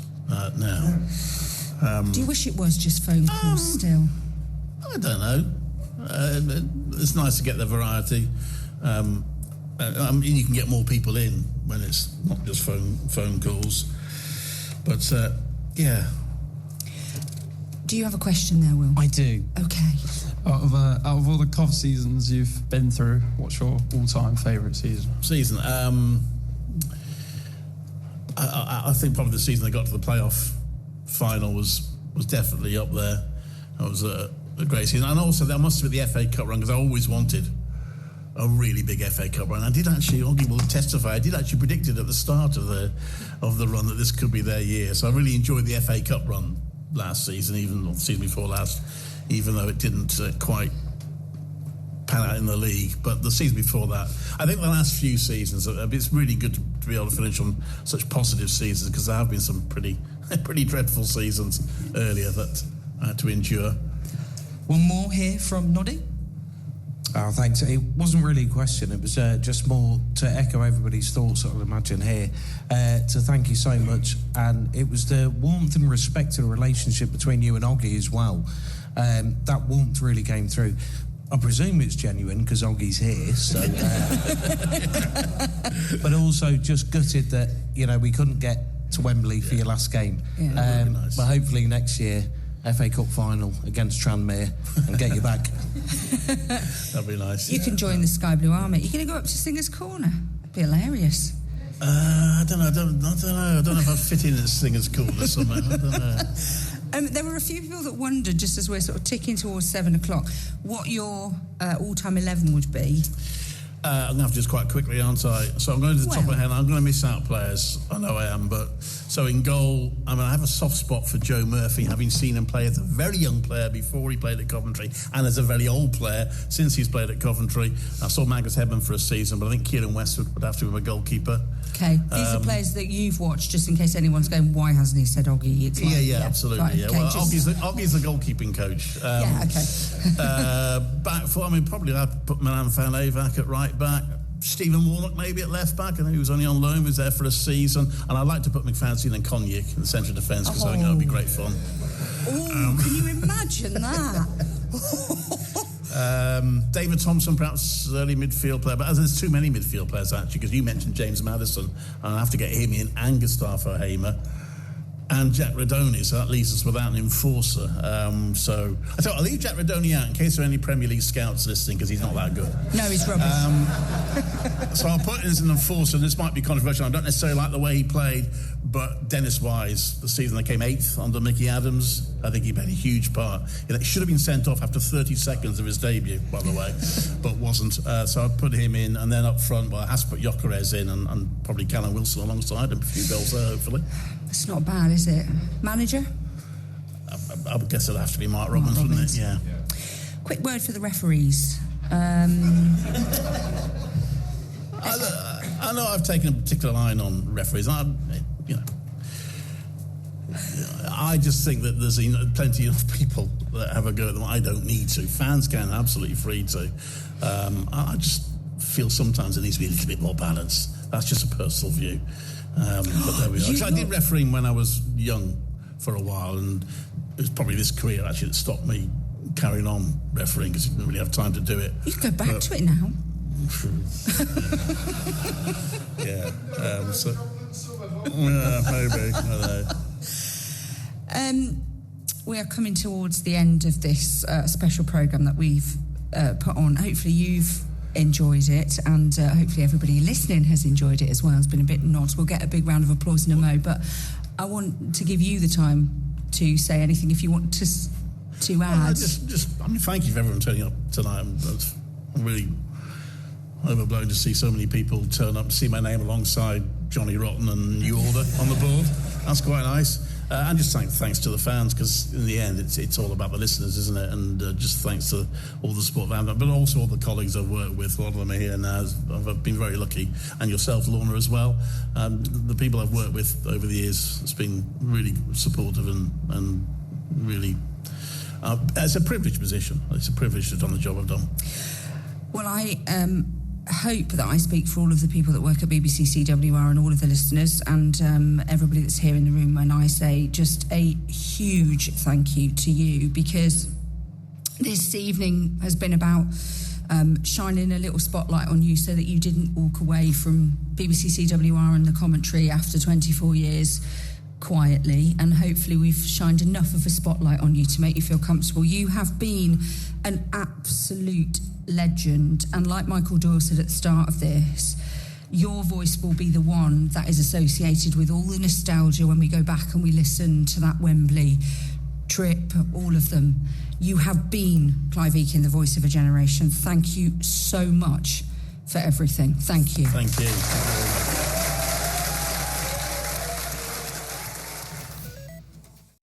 now. Do you wish it was just phone calls still? I don't know. It's nice to get the variety. You can get more people in when it's not just phone calls. But, yeah. Do you have a question there, Will? I do. Okay. Out of all the Cov seasons you've been through, what's your all-time favourite season? I think probably the season they got to the playoff final was definitely up there. That was a great season. And also, that must have been the FA Cup run, because I always wanted a really big FA Cup run. I did actually, Oggy will testify, I did actually predict it at the start of the run that this could be their year. So I really enjoyed the FA Cup run last season, even the season before last, even though it didn't quite pan out in the league. But the season before that, I think the last few seasons, it's really good to be able to finish on such positive seasons, because there have been some pretty dreadful seasons earlier that I had to endure. One more here from Noddy. Oh, thanks. It wasn't really a question. It was just more to echo everybody's thoughts, I would imagine, here. To thank you so much. And it was the warmth and respect and relationship between you and Oggy as well. That warmth really came through. I presume it's genuine because Oggy's here. So, but also just gutted that, we couldn't get to Wembley for your last game. Yeah. Really nice. But hopefully next year, FA Cup final against Tranmere and get you back. That'd be nice. You can join the Sky Blue Army. You're going to go up to Singer's Corner. It'd be hilarious. I don't know. I don't know if I fit in at Singer's Corner somehow. I don't know. There were a few people that wondered, just as we're sort of ticking towards 7 o'clock, what your all-time 11 would be. I'm going to have to just quite quickly, aren't I? So I'm going to the top of my head. I'm going to miss out players. I know I am. But so in goal, I have a soft spot for Joe Murphy, having seen him play as a very young player before he played at Coventry, and as a very old player since he's played at Coventry. I saw Magnus Hedman for a season, but I think Kieran Westwood would have to be my goalkeeper. Okay, these are players that you've watched, just in case anyone's going, why hasn't he said Oggy? It's Absolutely. Right, yeah. okay, Well, Oggy's the goalkeeping coach. Back four, probably I'd put Milan van Eyvac at right back. Stephen Warnock maybe at left back. I know he was only on loan, was there for a season. And I'd like to put McFadzean and Cognac in the centre of defence, because I think that would be great fun. Oh, can you imagine that? David Thompson, perhaps early midfield player, but there's too many midfield players actually, because you mentioned James Maddison, and I have to get him in, and Gustavo Hamer, and Jack Redoni, so that leaves us without an enforcer. So I thought I'll leave Jack Redoni out in case there are any Premier League scouts listening, because he's not that good. No, he's rubbish. So I'll put him as an enforcer. This might be controversial. I don't necessarily like the way he played, but Dennis Wise, the season they came 8th under Mickey Adams, I think he played a huge part. He should have been sent off after 30 seconds of his debut, by the way, but wasn't. So I put him in, and then up front, I have to put Gyökeres in, and probably Callum Wilson alongside him. A few goals there, hopefully. It's not bad, is it? Manager? I would guess it'll have to be Mark Robbins, wouldn't it? Yeah. Quick word for the referees. I know I've taken a particular line on referees. I just think that there's plenty of people that have a go at them. I don't need to. Fans can, absolutely free to. I just feel sometimes there needs to be a little bit more balance. That's just a personal view. But there we are. I did refereeing when I was young for a while, and it was probably this career actually that stopped me carrying on refereeing, because you didn't really have time to do it. You can go back to it now. Yeah. Maybe. I don't know. We are coming towards the end of this special programme that we've put on. Hopefully you've enjoyed it, and hopefully everybody listening has enjoyed it as well. It's been a bit nods. We'll get a big round of applause in a mo, but I want to give you the time to say anything if you want to add. Thank you for everyone turning up tonight. I'm really overblown to see so many people turn up, see my name alongside Johnny Rotten and New Order on the board. That's quite nice. And just thanks to the fans, because in the end it's all about the listeners, isn't it? And just thanks to all the support fans, but also all the colleagues I've worked with. A lot of them are here now. I've been very lucky, and yourself, Lorna, as well. The people I've worked with over the years, it's been really supportive and really it's a privileged position. It's a privilege to have done the job I've done. Well, I hope that I speak for all of the people that work at BBC CWR and all of the listeners and everybody that's here in the room when I say just a huge thank you to you, because this evening has been about shining a little spotlight on you so that you didn't walk away from BBC CWR and the commentary after 24 years quietly, and hopefully we've shined enough of a spotlight on you to make you feel comfortable. You have been an absolute legend, and like Michael Doyle said at the start of this, your voice will be the one that is associated with all the nostalgia when we go back and we listen to that Wembley trip, all of them. You have been, Clive Eakin, the voice of a generation. Thank you so much for everything. Thank you. Thank you.